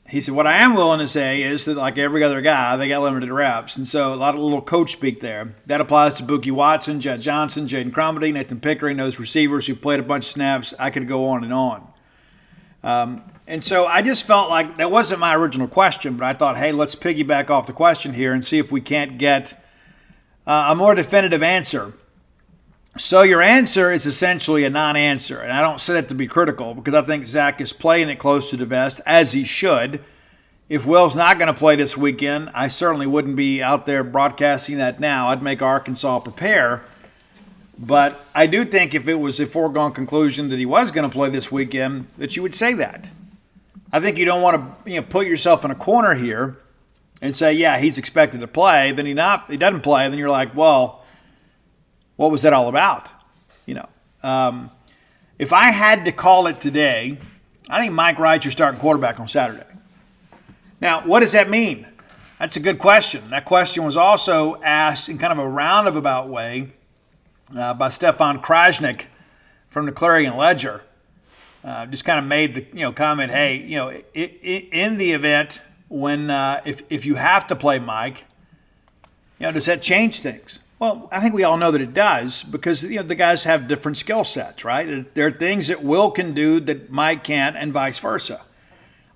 Speaker 1: He said, what I am willing to say is that like every other guy, they got limited reps. And so a lot of little coach speak there. That applies to Buki Watson, Jett Johnson, Jaden Cromedy, Nathan Pickering, those receivers who played a bunch of snaps. I could go on and on. And so I just felt like that wasn't my original question, but I thought, hey, let's piggyback off the question here and see if we can't get a more definitive answer. So your answer is essentially a non-answer, and I don't say that to be critical because I think Zach is playing it close to the vest, as he should. If Will's not going to play this weekend, I certainly wouldn't be out there broadcasting that now. I'd make Arkansas prepare. But I do think if it was a foregone conclusion that he was going to play this weekend, that you would say that. I think you don't want to put yourself in a corner here and say, yeah, he's expected to play. Then he doesn't play. Then you're like, well, what was that all about? If I had to call it today, I think Mike Wright's your starting quarterback on Saturday. Now, what does that mean? That's a good question. That question was also asked in kind of a roundabout way by Stefan Krajnik from the Clarion Ledger. Just kind of made the comment, hey, in the event when if you have to play Mike, does that change things? Well, I think we all know that it does because the guys have different skill sets, right? There are things that Will can do that Mike can't, and vice versa.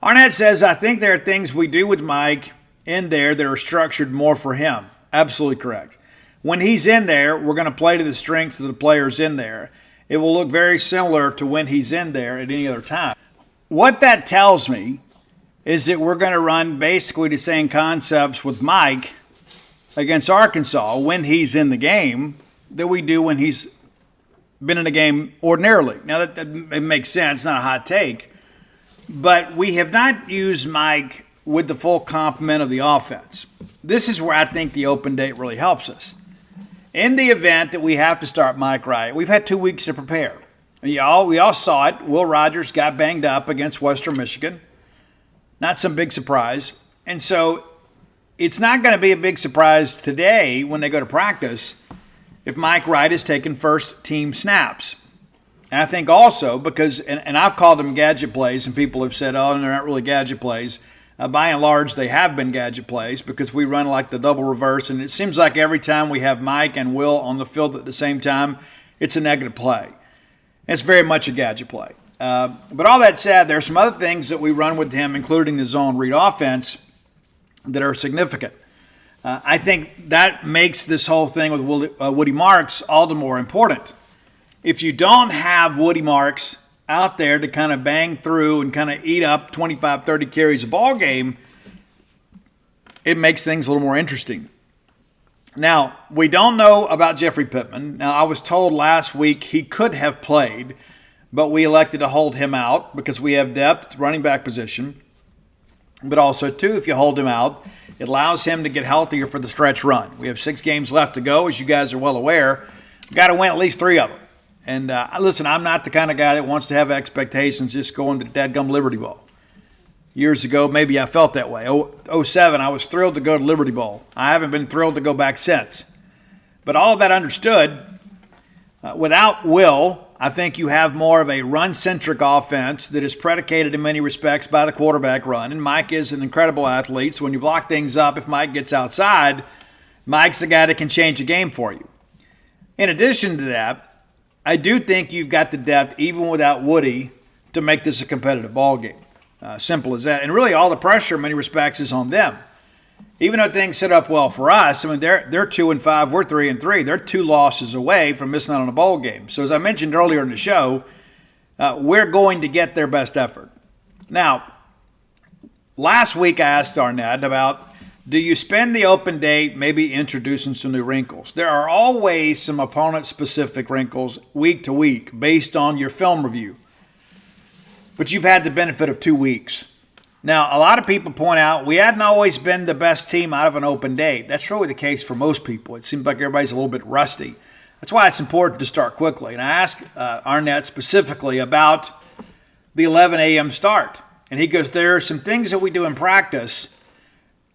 Speaker 1: Arnett says, I think there are things we do with Mike in there that are structured more for him. Absolutely correct. When he's in there, we're going to play to the strengths of the players in there. It will look very similar to when he's in there at any other time. What that tells me is that we're going to run basically the same concepts with Mike against Arkansas when he's in the game that we do when he's been in the game ordinarily. Now, that it makes sense, not a hot take, but we have not used Mike with the full complement of the offense. This is where I think the open date really helps us. In the event that we have to start Mike Wright, we've had 2 weeks to prepare. We all saw it. Will Rogers got banged up against Western Michigan. Not some big surprise. And so it's not going to be a big surprise today when they go to practice if Mike Wright is taking first team snaps. And I think also because, and I've called them gadget plays, and people have said, oh, they're not really gadget plays. By and large, they have been gadget plays because we run like the double reverse, and it seems like every time we have Mike and Will on the field at the same time, it's a negative play. It's very much a gadget play. But all that said, there are some other things that we run with him, including the zone read offense, that are significant. I think that makes this whole thing with Woody Marks all the more important. If you don't have Woody Marks out there to kind of bang through and kind of eat up 25, 30 carries a ball game, it makes things a little more interesting. Now, we don't know about Jeffrey Pittman. Now, I was told last week he could have played, but we elected to hold him out because we have depth at running back position. But also, too, if you hold him out, it allows him to get healthier for the stretch run. We have 6 games left to go, as you guys are well aware. We've got to win at least 3 of them. And listen, I'm not the kind of guy that wants to have expectations just going to the dadgum Liberty Bowl. Years ago, maybe I felt that way. 07, I was thrilled to go to Liberty Bowl. I haven't been thrilled to go back since. But all of that understood, without Will, I think you have more of a run-centric offense that is predicated in many respects by the quarterback run. And Mike is an incredible athlete, so when you block things up, if Mike gets outside, Mike's the guy that can change the game for you. In addition to that, I do think you've got the depth, even without Woody, to make this a competitive ball game. Simple as that. And really all the pressure in many respects is on them. Even though things set up well for us, I mean, they're 2-5, we're 3-3. They're 2 losses away from missing out on a bowl game. So as I mentioned earlier in the show, we're going to get their best effort. Now, last week I asked Arnett about, do you spend the open date maybe introducing some new wrinkles? There are always some opponent-specific wrinkles week to week based on your film review. But you've had the benefit of 2 weeks. Now, a lot of people point out we hadn't always been the best team out of an open date. That's really the case for most people. It seems like everybody's a little bit rusty. That's why it's important to start quickly. And I asked Arnett specifically about the 11 a.m. start. And he goes, there are some things that we do in practice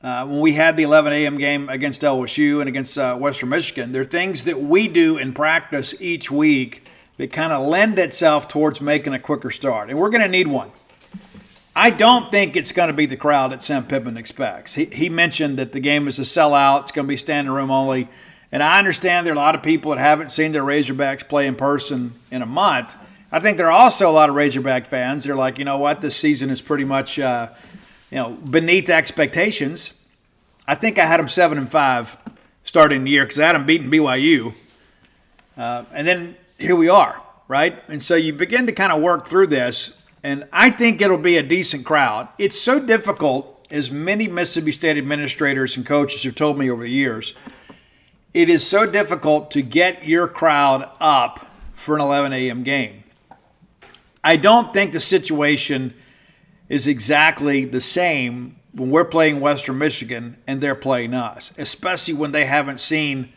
Speaker 1: when we had the 11 a.m. game against LSU and against Western Michigan. There are things that we do in practice each week that kind of lend itself towards making a quicker start. And we're going to need one. I don't think it's going to be the crowd that Sam Pittman expects. He mentioned that the game is a sellout. It's going to be standing room only. And I understand there are a lot of people that haven't seen their Razorbacks play in person in a month. I think there are also a lot of Razorback fans. They're like, you know what, this season is pretty much beneath expectations. I think I had them 7-5 starting the year because I had them beating BYU. And then here we are, right? And so you begin to kind of work through this. And I think it'll be a decent crowd. It's so difficult, as many Mississippi State administrators and coaches have told me over the years, it is so difficult to get your crowd up for an 11 a.m. game. I don't think the situation is exactly the same when we're playing Western Michigan and they're playing us, especially when they haven't seen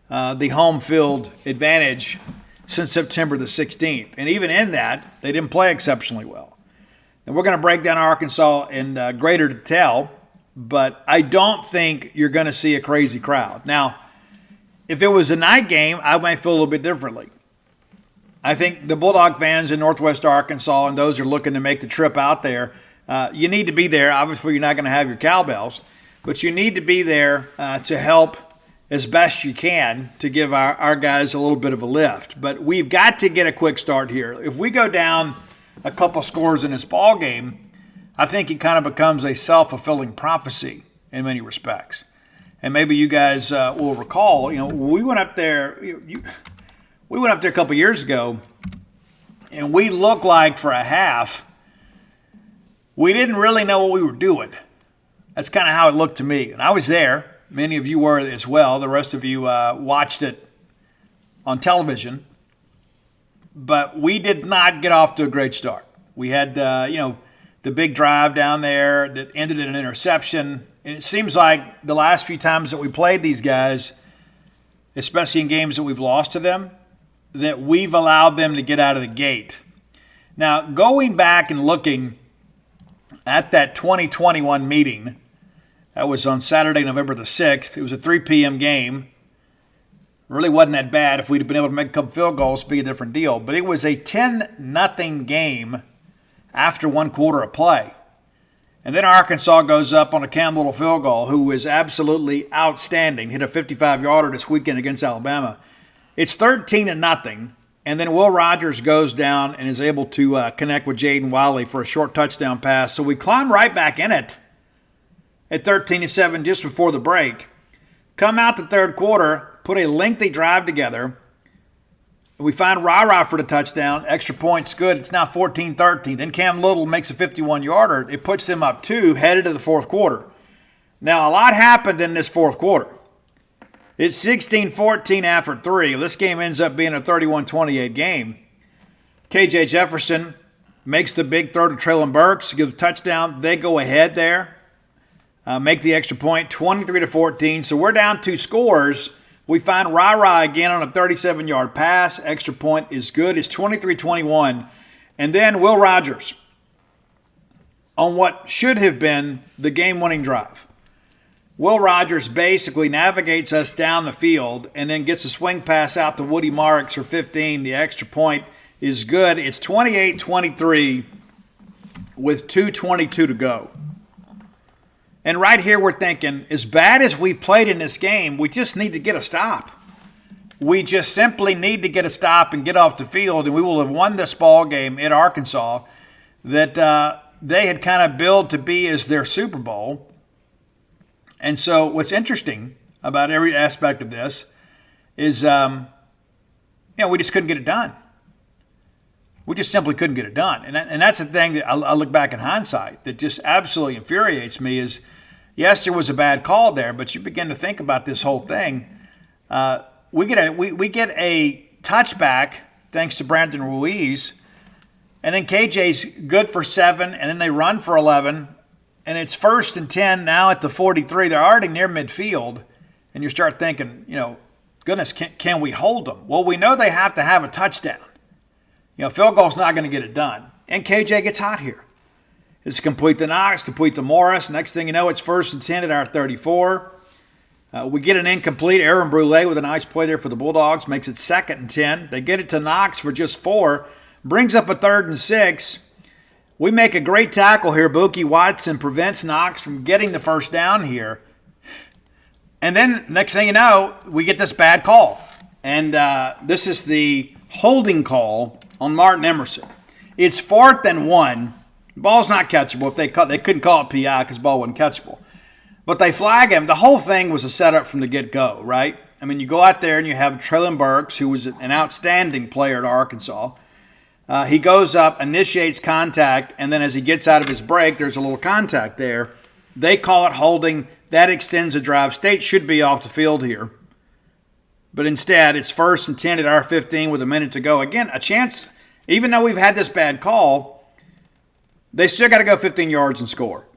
Speaker 1: the home field advantage since September the 16th. And even in that, they didn't play exceptionally well. And we're going to break down Arkansas in greater detail, but I don't think you're going to see a crazy crowd. Now, if it was a night game, I might feel a little bit differently. I think the Bulldog fans in Northwest Arkansas and those who are looking to make the trip out there, you need to be there. Obviously, you're not going to have your cowbells, but you need to be there to help as best you can to give our guys a little bit of a lift. But we've got to get a quick start here. If we go down a couple scores in this ball game, I think it kind of becomes a self-fulfilling prophecy in many respects. And maybe you guys will recall, we went up there. We went up there a couple years ago, and we looked like for a half we didn't really know what we were doing. That's kind of how it looked to me. And I was there. Many of you were as well. The rest of you watched it on television. But we did not get off to a great start. We had, the big drive down there that ended in an interception. And it seems like the last few times that we played these guys, especially in games that we've lost to them, that we've allowed them to get out of the gate. Now, going back and looking at that 2021 meeting, that was on Saturday, November the 6th. It was a 3 p.m. game. Really wasn't that bad. If we'd have been able to make a couple field goals, it'd be a different deal. But it was a 10-0 game after one quarter of play. And then Arkansas goes up on a Cam Little field goal, who is absolutely outstanding. Hit a 55-yarder this weekend against Alabama. It's 13-0, and then Will Rogers goes down and is able to connect with Jaden Wiley for a short touchdown pass. So we climb right back in it at 13-7 just before the break. Come out the third quarter, put a lengthy drive together. We find Rah-Rah for the touchdown. Extra point's good. It's now 14-13. Then Cam Little makes a 51-yarder. It puts them up 2 headed to the fourth quarter. Now, a lot happened in this fourth quarter. It's 16-14 after 3. This game ends up being a 31-28 game. KJ Jefferson makes the big throw to Traylon Burks, gives a touchdown. They go ahead there, make the extra point, 23-14. So we're down 2 scores. We find Rah-Rah again on a 37-yard pass. Extra point is good. It's 23-21. And then Will Rogers on what should have been the game-winning drive. Will Rogers basically navigates us down the field and then gets a swing pass out to Woody Marks for 15. The extra point is good. It's 28-23 with 2:22 to go. And right here we're thinking, as bad as we've played in this game, we just need to get a stop. We just simply need to get a stop and get off the field, and we will have won this ball game at Arkansas that they had kind of billed to be as their Super Bowl. And so what's interesting about every aspect of this is, we just couldn't get it done. We just simply couldn't get it done. And that's the thing that I look back in hindsight that just absolutely infuriates me is, yes, there was a bad call there, but you begin to think about this whole thing. We get a touchback thanks to Brandon Ruiz, and then KJ's good for 7, and then they run for 11. And it's 1st and 10 now at the 43. They're already near midfield. And you start thinking, goodness, can we hold them? Well, we know they have to have a touchdown. Field goal's not going to get it done. And KJ gets hot here. It's complete to Knox, complete to Morris. Next thing you know, it's 1st and 10 at our 34. We get an incomplete. Aaron Brule with a nice play there for the Bulldogs. Makes it 2nd and 10. They get it to Knox for just 4. Brings up a 3rd and 6. We make a great tackle here. Buki Watson prevents Knox from getting the first down here. And then next thing you know, we get this bad call. And this is the holding call on Martin Emerson. It's 4th and 1. Ball's not catchable. If they couldn't call it PI because the ball wasn't catchable. But they flag him. The whole thing was a setup from the get-go, right? I mean, you go out there and you have Traylon Burks, who was an outstanding player at Arkansas. He goes up, initiates contact, and then as he gets out of his break, there's a little contact there. They call it holding. That extends the drive. State should be off the field here. But instead, it's 1st and 10 at our 15 with a minute to go. Again, a chance, even though we've had this bad call, they still got to go 15 yards and score.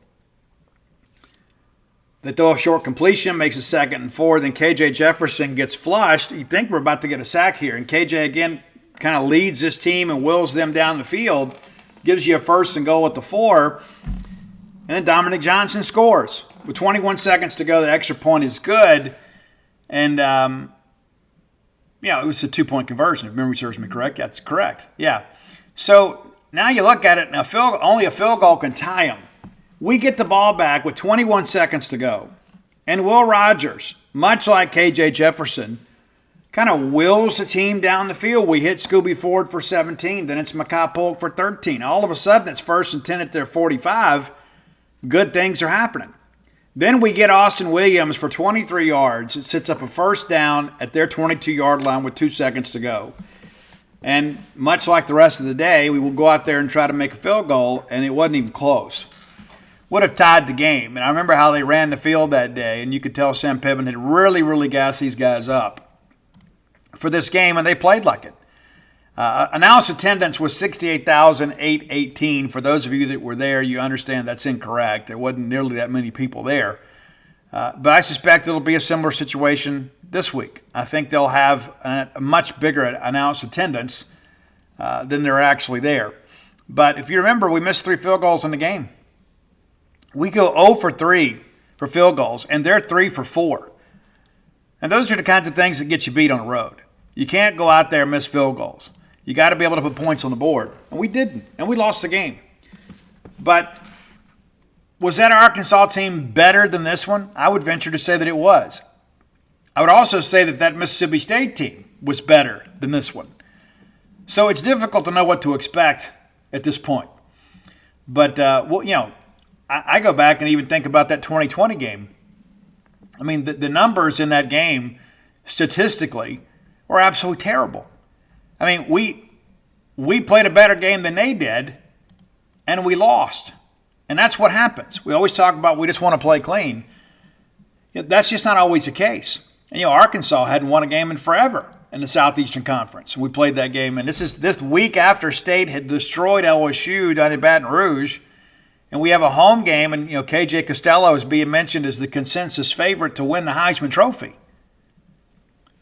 Speaker 1: They throw a short completion, makes it 2nd and 4. Then KJ Jefferson gets flushed. You think we're about to get a sack here. And KJ, again, kind of leads this team and wills them down the field, gives you a 1st and goal at the 4, and then Dominic Johnson scores. With 21 seconds to go, the extra point is good, and it was a 2-point conversion, if memory serves me correct. That's correct, yeah. So now you look at it, and only a field goal can tie them. We get the ball back with 21 seconds to go, and Will Rogers, much like KJ Jefferson, kind of wills the team down the field. We hit Scooby Ford for 17. Then it's Makai Polk for 13. All of a sudden, it's 1st and 10 at their 45. Good things are happening. Then we get Austin Williams for 23 yards. It sets up a 1st down at their 22-yard line with 2 seconds to go. And much like the rest of the day, we will go out there and try to make a field goal, and it wasn't even close. Would have tied the game. And I remember how they ran the field that day, and you could tell Sam Pittman had really, really gassed these guys up for this game, and they played like it. Announced attendance was 68,818. For those of you that were there, you understand that's incorrect. There wasn't nearly that many people there. But I suspect it'll be a similar situation this week. I think they'll have a much bigger announced attendance than they're actually there. But if you remember, we missed 3 field goals in the game. We go 0 for 3 for field goals, and they're 3 for 4. And those are the kinds of things that get you beat on the road. You can't go out there and miss field goals. You got to be able to put points on the board. And we didn't, and we lost the game. But was that Arkansas team better than this one? I would venture to say that it was. I would also say that Mississippi State team was better than this one. So it's difficult to know what to expect at this point. But, I go back and even think about that 2020 game. I mean, the numbers in that game, statistically, were absolutely terrible. I mean, we played a better game than they did, and we lost. And that's what happens. We always talk about we just want to play clean. That's just not always the case. And, Arkansas hadn't won a game in forever in the Southeastern Conference. We played that game, and this week after State had destroyed LSU down in Baton Rouge. And we have a home game, and KJ Costello is being mentioned as the consensus favorite to win the Heisman Trophy.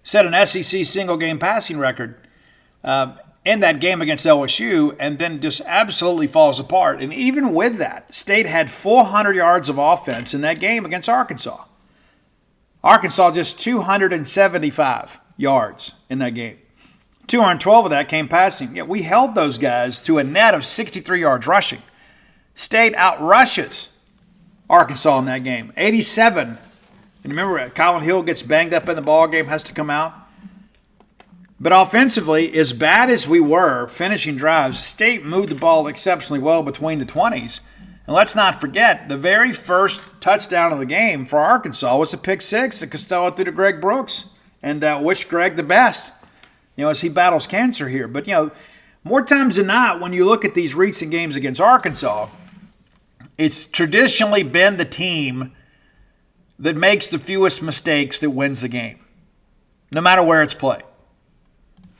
Speaker 1: Set an SEC single-game passing record in that game against LSU, and then just absolutely falls apart. And even with that, State had 400 yards of offense in that game against Arkansas. Arkansas just 275 yards in that game. 212 of that came passing. Yet we held those guys to a net of 63 yards rushing. State outrushes Arkansas in that game, 87. And remember, Colin Hill gets banged up in the ball game, has to come out. But offensively, as bad as we were finishing drives, State moved the ball exceptionally well between the 20s. And let's not forget, the very first touchdown of the game for Arkansas was a pick 6 that Costello threw to Greg Brooks. And wish Greg the best, as he battles cancer here. But, more times than not, when you look at these recent games against Arkansas, it's traditionally been the team that makes the fewest mistakes that wins the game, no matter where it's played.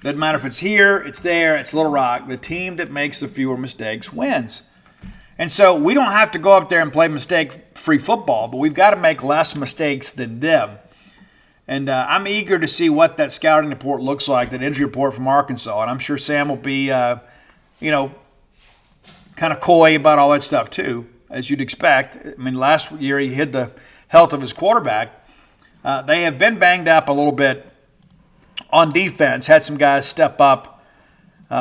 Speaker 1: Doesn't matter if it's here, it's there, it's Little Rock. The team that makes the fewer mistakes wins. And so we don't have to go up there and play mistake-free football, but we've got to make less mistakes than them. And I'm eager to see what that scouting report looks like, that injury report from Arkansas. And I'm sure Sam will be, kind of coy about all that stuff too, as you'd expect. I mean, last year he hid the health of his quarterback. They have been banged up a little bit on defense, had some guys step up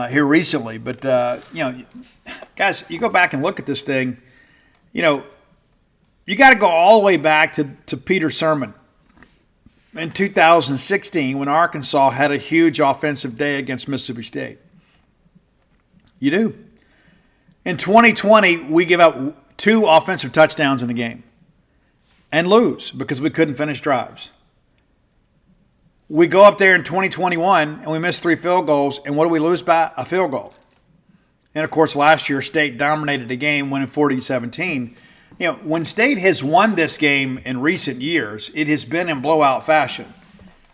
Speaker 1: here recently. But, guys, you go back and look at this thing, you got to go all the way back to Peter Sermon in 2016 when Arkansas had a huge offensive day against Mississippi State. You do. In 2020, we give up 2 offensive touchdowns in the game and lose because we couldn't finish drives. We go up there in 2021 and we miss 3 field goals, and what do we lose by? A field goal. And, of course, last year State dominated the game, winning 40-17. When State has won this game in recent years, it has been in blowout fashion.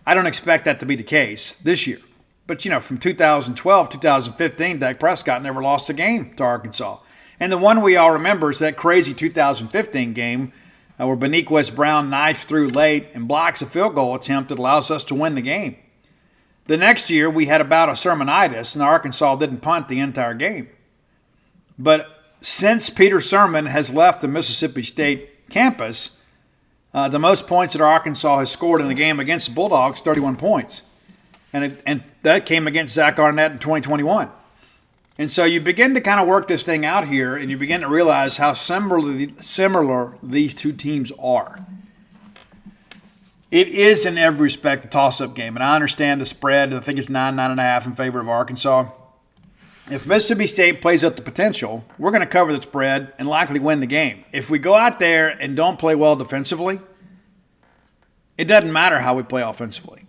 Speaker 1: I don't expect that to be the case this year. But, from 2012, 2015, Dak Prescott never lost a game to Arkansas. And the one we all remember is that crazy 2015 game where Beniquez Brown knifes through late and blocks a field goal attempt that allows us to win the game. The next year, we had about a sermonitis, and Arkansas didn't punt the entire game. But since Peter Sermon has left the Mississippi State campus, the most points that Arkansas has scored in a game against the Bulldogs, 31 points. And that came against Zach Arnett in 2021. And so you begin to kind of work this thing out here, and you begin to realize how similar these two teams are. It is, in every respect, a toss-up game, and I understand the spread. I think it's 9.5 in favor of Arkansas. If Mississippi State plays up the potential, we're going to cover the spread and likely win the game. If we go out there and don't play well defensively, it doesn't matter how we play offensively.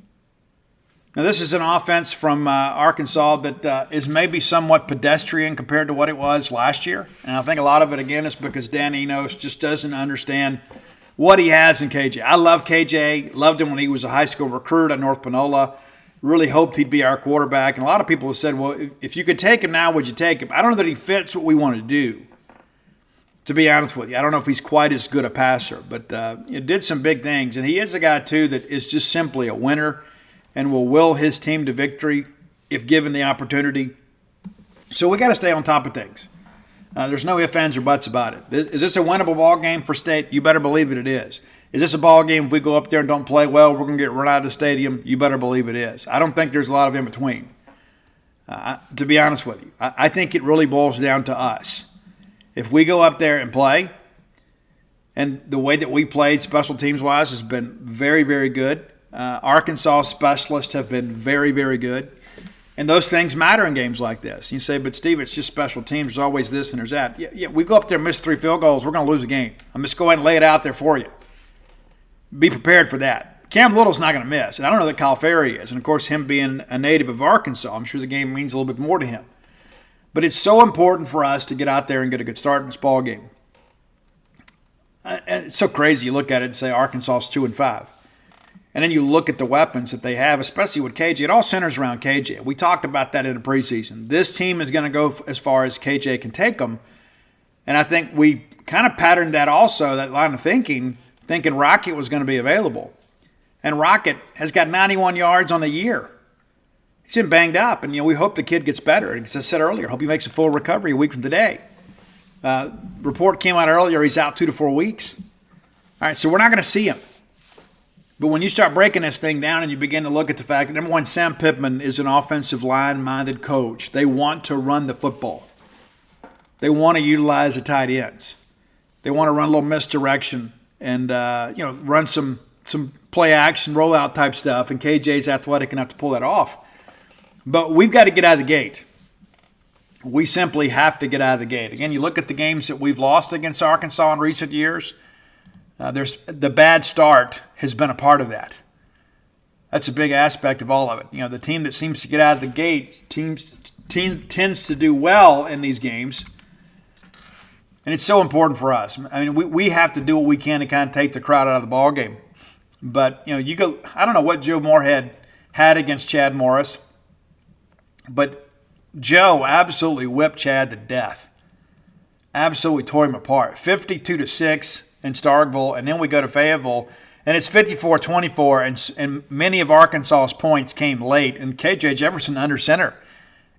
Speaker 1: Now, this is an offense from Arkansas that is maybe somewhat pedestrian compared to what it was last year. And I think a lot of it, again, is because Dan Enos just doesn't understand what he has in KJ. I love KJ. Loved him when he was a high school recruit at North Panola. Really hoped he'd be our quarterback. And a lot of people have said, well, if you could take him now, would you take him? I don't know that he fits what we want to do, to be honest with you. I don't know if he's quite as good a passer, but he did some big things. And he is a guy, too, that is just simply a winner and will his team to victory if given the opportunity. So we got to stay on top of things. There's no ifs, ands, or buts about it. Is this a winnable ball game for State? You better believe it is. Is this a ball game if we go up there and don't play well, we're going to get run out of the stadium? You better believe it is. I don't think there's a lot of in between, to be honest with you. I think it really boils down to us. If we go up there and play, and the way that we played special teams-wise has been very, very good. Arkansas specialists have been very, very good. And those things matter in games like this. You say, but Steve, it's just special teams. There's always this and there's that. Yeah, we go up there and miss 3 field goals, we're going to lose a game. I'm just going to lay it out there for you. Be prepared for that. Cam Little's not going to miss. And I don't know that Kyle Ferry is. And, of course, him being a native of Arkansas, I'm sure the game means a little bit more to him. But it's so important for us to get out there and get a good start in this ball game. And it's so crazy. You look at it and say Arkansas is 2-5. And then you look at the weapons that they have, especially with KJ. It all centers around KJ. We talked about that in the preseason. This team is going to go as far as KJ can take them. And I think we kind of patterned that also, that line of thinking Rocket was going to be available. And Rocket has got 91 yards on the year. He's been banged up, and we hope the kid gets better. And as I said earlier, hope he makes a full recovery a week from today. Report came out earlier, he's out 2 to 4 weeks. All right, so we're not going to see him. But when you start breaking this thing down and you begin to look at the fact that, number one, Sam Pittman is an offensive line-minded coach. They want to run the football. They want to utilize the tight ends. They want to run a little misdirection and run some play action, rollout type stuff. And KJ's athletic enough to pull that off. But we've got to get out of the gate. We simply have to get out of the gate. Again, you look at the games that we've lost against Arkansas in recent years. There's the bad start has been a part of that. That's a big aspect of all of it. The team that seems to get out of the gate tends to do well in these games, and it's so important for us. I mean, we have to do what we can to kind of take the crowd out of the ball game. But you go. I don't know what Joe Moorhead had against Chad Morris, but Joe absolutely whipped Chad to death. Absolutely tore him apart. 52-6. In Starkville, and then we go to Fayetteville, and it's 54-24, and many of Arkansas's points came late, and KJ Jefferson under center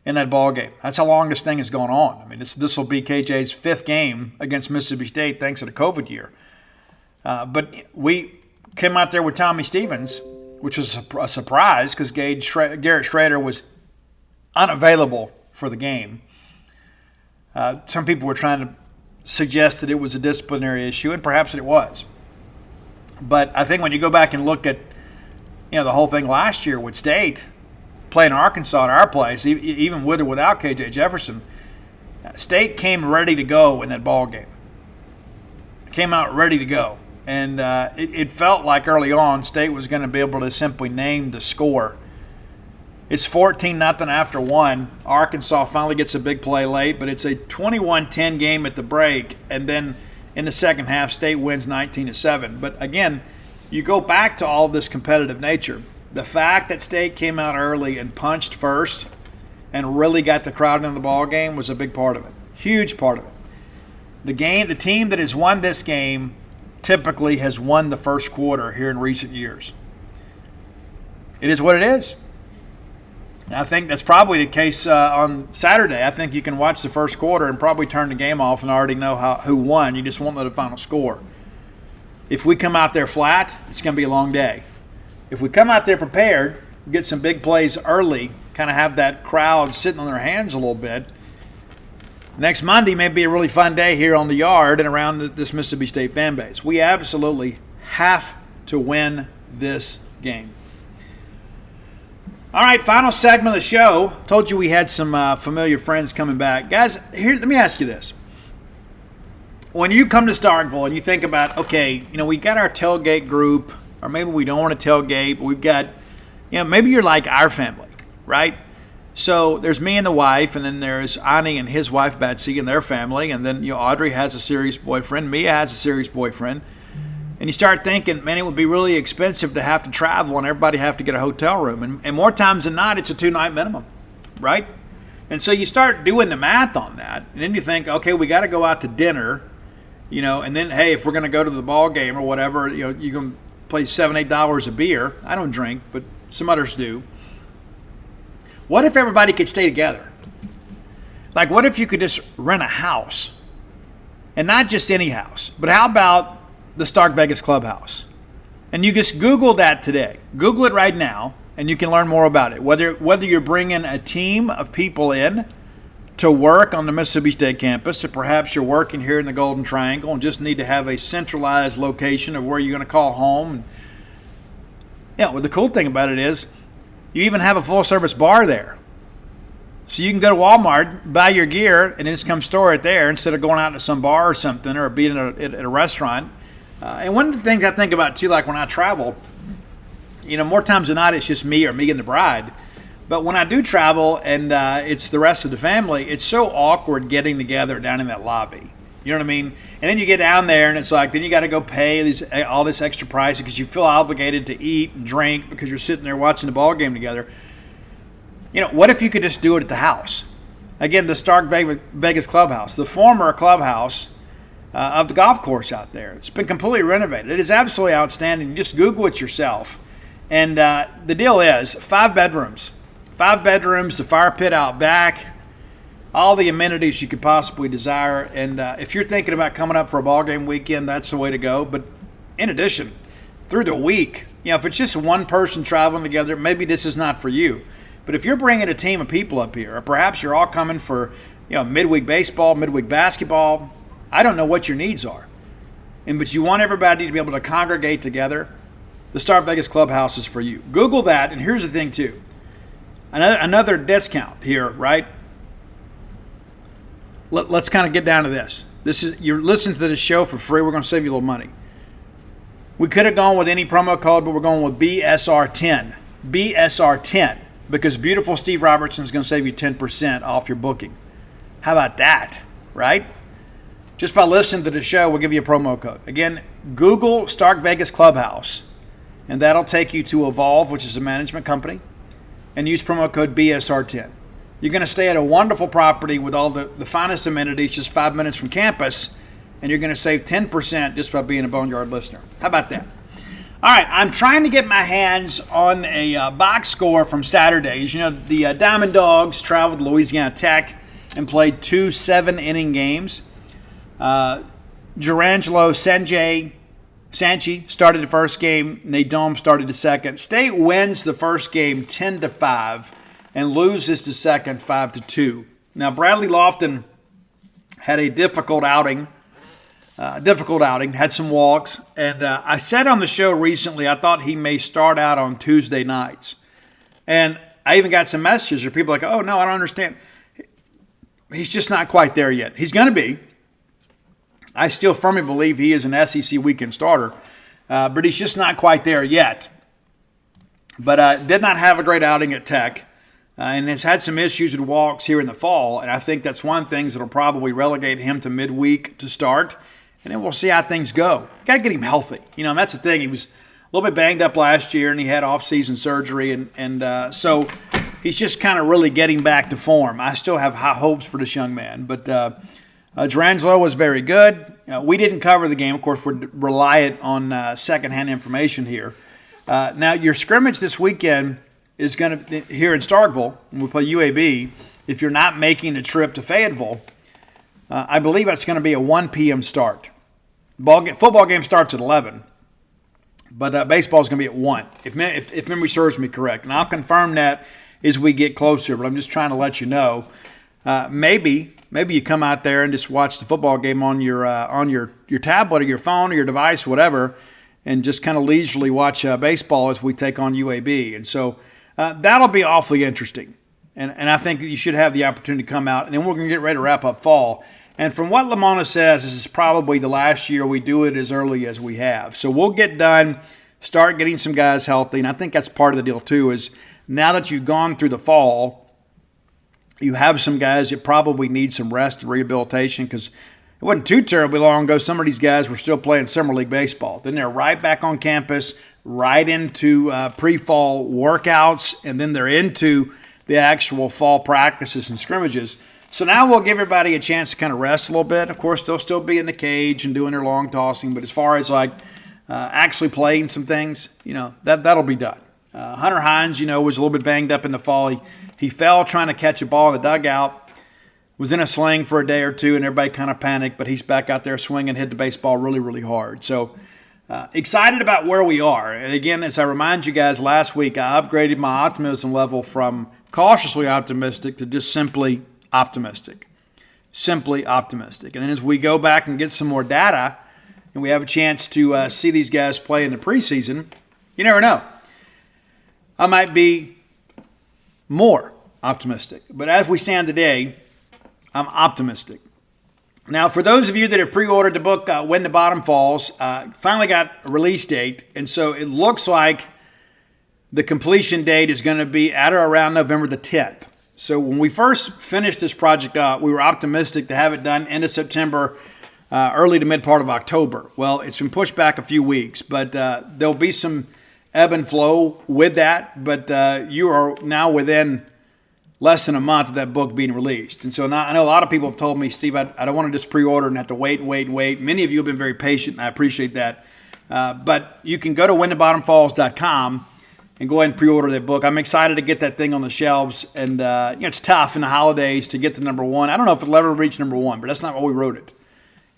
Speaker 1: in that ball game. That's how long this thing is going on. I mean, this will be KJ's 5th game against Mississippi State thanks to the COVID year. But we came out there with Tommy Stevens, which was a surprise because Garrett Schrader was unavailable for the game. Some people were trying to suggest that it was a disciplinary issue, and perhaps it was. But I think when you go back and look at the whole thing last year with State playing Arkansas at our place, even with or without KJ Jefferson, State came ready to go in that ball game. Came out ready to go. And it felt like early on State was going to be able to simply name the score. It's 14-0 after 1. Arkansas finally gets a big play late, but it's a 21-10 game at the break. And then in the second half, State wins 19-7. But again, you go back to all this competitive nature. The fact that State came out early and punched first and really got the crowd in the ball game was a big part of it. Huge part of it. The team that has won this game typically has won the first quarter here in recent years. It is what it is. And I think that's probably the case on Saturday. I think you can watch the first quarter and probably turn the game off and already know who won. You just won't know the final score. If we come out there flat, it's going to be a long day. If we come out there prepared, get some big plays early, kind of have that crowd sitting on their hands a little bit, next Monday may be a really fun day here on the yard and around this Mississippi State fan base. We absolutely have to win this game. All right, final segment of the show. Told you we had some familiar friends coming back. Guys, let me ask you this. When you come to Starkville and you think about, okay, we got our tailgate group, or maybe we don't want to tailgate, but we've got, maybe you're like our family, right? So there's me and the wife, and then there's Ani and his wife, Betsy, and their family, and then Audrey has a serious boyfriend, Mia has a serious boyfriend. And you start thinking, man, it would be really expensive to have to travel and everybody have to get a hotel room. And more times than not, it's a 2-night minimum, right? And so you start doing the math on that. And then you think, okay, we got to go out to dinner, and then, hey, if we're going to go to the ball game or whatever, you can pay $7, $8 a beer. I don't drink, but some others do. What if everybody could stay together? Like, what if you could just rent a house? And not just any house, but how about the Stark Vegas Clubhouse? And you just Google that today. Google it right now, and you can learn more about it. Whether you're bringing a team of people in to work on the Mississippi State campus, or perhaps you're working here in the Golden Triangle and just need to have a centralized location of where you're going to call home. Well, the cool thing about it is you even have a full-service bar there. So you can go to Walmart, buy your gear, and then just come store it there instead of going out to some bar or something or being at a restaurant. And one of the things I think about, too, like when I travel, more times than not, it's just me or me and the bride. But when I do travel and it's the rest of the family, it's so awkward getting together down in that lobby. You know what I mean? And then you get down there and it's like, then you got to go pay all this extra price because you feel obligated to eat and drink because you're sitting there watching the ball game together. What if you could just do it at the house? Again, the Stark Vegas Clubhouse, the former clubhouse of the golf course out there. It's been completely renovated. It is absolutely outstanding. Just Google it yourself. And the deal is 5 bedrooms. 5 bedrooms, the fire pit out back, all the amenities you could possibly desire. And if you're thinking about coming up for a ball game weekend, that's the way to go. But in addition, through the week, if it's just one person traveling together, maybe this is not for you. But if you're bringing a team of people up here, or perhaps you're all coming for midweek baseball, midweek basketball, I don't know what your needs are. But you want everybody to be able to congregate together, the Star Vegas Clubhouse is for you. Google that, and here's the thing too. Another discount here, right? Let's kind of get down to this. You're listening to this show for free. We're going to save you a little money. We could have gone with any promo code, but we're going with BSR10. BSR10, because beautiful Steve Robertson is going to save you 10% off your booking. How about that, right? Just by listening to the show, we'll give you a promo code. Again, Google Stark Vegas Clubhouse, and that'll take you to Evolve, which is a management company, and use promo code BSR10. You're going to stay at a wonderful property with all the finest amenities, just 5 minutes from campus, and you're going to save 10% just by being a Boneyard listener. How about that? All right, I'm trying to get my hands on a box score from Saturdays. The Diamond Dogs traveled to Louisiana Tech and played 2 7-inning games. Gerangelo Sanchi started the first game. Nadom started the second. State wins the first game 10-5 and loses the second 5-2. Now, Bradley Lofton had a difficult outing, had some walks. And I said on the show recently, I thought he may start out on Tuesday nights. And I even got some messages where people are like, oh, no, I don't understand. He's just not quite there yet. He's going to be. I still firmly believe he is an SEC weekend starter, but he's just not quite there yet. But did not have a great outing at Tech, and has had some issues with walks here in the fall, and I think that's one of the things that will probably relegate him to midweek to start, and then we'll see how things go. Got to get him healthy. That's the thing. He was a little bit banged up last year, and he had off-season surgery, and so he's just kind of really getting back to form. I still have high hopes for this young man, but Gerangelo was very good. We didn't cover the game. Of course, we're reliant on secondhand information here. Now, your scrimmage this weekend is going to, here in Starkville, when we play UAB, if you're not making a trip to Fayetteville, I believe it's going to be a 1 p.m. start. Football game starts at 11, but baseball is going to be at 1, if memory serves me correct. And I'll confirm that as we get closer, but I'm just trying to let you know. Maybe you come out there and just watch the football game on your tablet or your phone or your device, whatever, and just kind of leisurely watch baseball as we take on UAB. And so that'll be awfully interesting. And I think you should have the opportunity to come out. And then we're going to get ready to wrap up fall. And from what Lamona says, this is probably the last year we do it as early as we have. So we'll get done, start getting some guys healthy. And I think that's part of the deal too, is now that you've gone through the fall, you have some guys that probably need some rest and rehabilitation, because it wasn't too terribly long ago some of these guys were still playing summer league baseball. Then they're right back on campus, right into pre-fall workouts, and then they're into the actual fall practices and scrimmages. So now we'll give everybody a chance to kind of rest a little bit. Of course, they'll still be in the cage and doing their long tossing, but as far as actually playing some things, that'll be done. Hunter Hines, was a little bit banged up in the fall. He fell trying to catch a ball in the dugout, was in a sling for a day or two, and everybody kind of panicked, but he's back out there swinging, hit the baseball really, really hard. So excited about where we are. And again, as I remind you guys, last week I upgraded my optimism level from cautiously optimistic to just simply optimistic. Simply optimistic. And then as we go back and get some more data and we have a chance to see these guys play in the preseason, you never know. I might be more optimistic. But as we stand today, I'm optimistic. Now, for those of you that have pre-ordered the book, When the Bottom Falls, finally got a release date. And so it looks like the completion date is going to be at or around November the 10th. So when we first finished this project up, we were optimistic to have it done end of September, early to mid part of October. Well, it's been pushed back a few weeks, but there'll be some ebb and flow with that. But you are now within less than a month of that book being released. And so now I know a lot of people have told me, Steve, I don't want to just pre-order and have to wait. Many of you have been very patient, and I appreciate that. But you can go to whenthebottomfalls.com and go ahead and pre-order that book. I'm excited to get that thing on the shelves. And it's tough in the holidays to get to number 1. I don't know if it'll ever reach number 1, but that's not why we wrote it.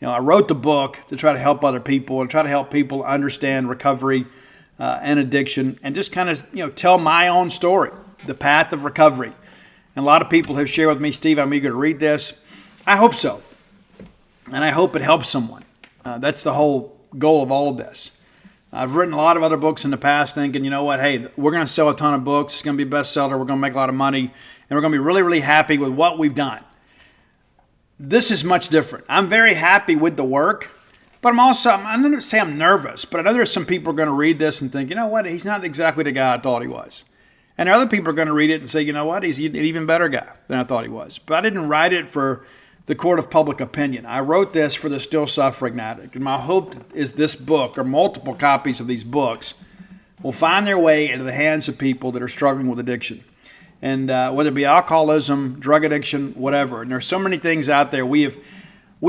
Speaker 1: I wrote the book to try to help other people and try to help people understand recovery and addiction, and just kind of tell my own story, the path of recovery. And a lot of people have shared with me, Steve, I'm eager to read this. I hope so. And I hope it helps someone. That's the whole goal of all of this. I've written a lot of other books in the past thinking, hey, we're going to sell a ton of books. It's going to be a bestseller. We're going to make a lot of money. And we're going to be really, really happy with what we've done. This is much different. I'm very happy with the work. But I'm not going to say I'm nervous, but I know there's some people are going to read this and think, he's not exactly the guy I thought he was. And other people are going to read it and say, he's an even better guy than I thought he was. But I didn't write it for the court of public opinion. I wrote this for the still suffering addict. And my hope is this book, or multiple copies of these books, will find their way into the hands of people that are struggling with addiction. And whether it be alcoholism, drug addiction, whatever. And there's so many things out there. We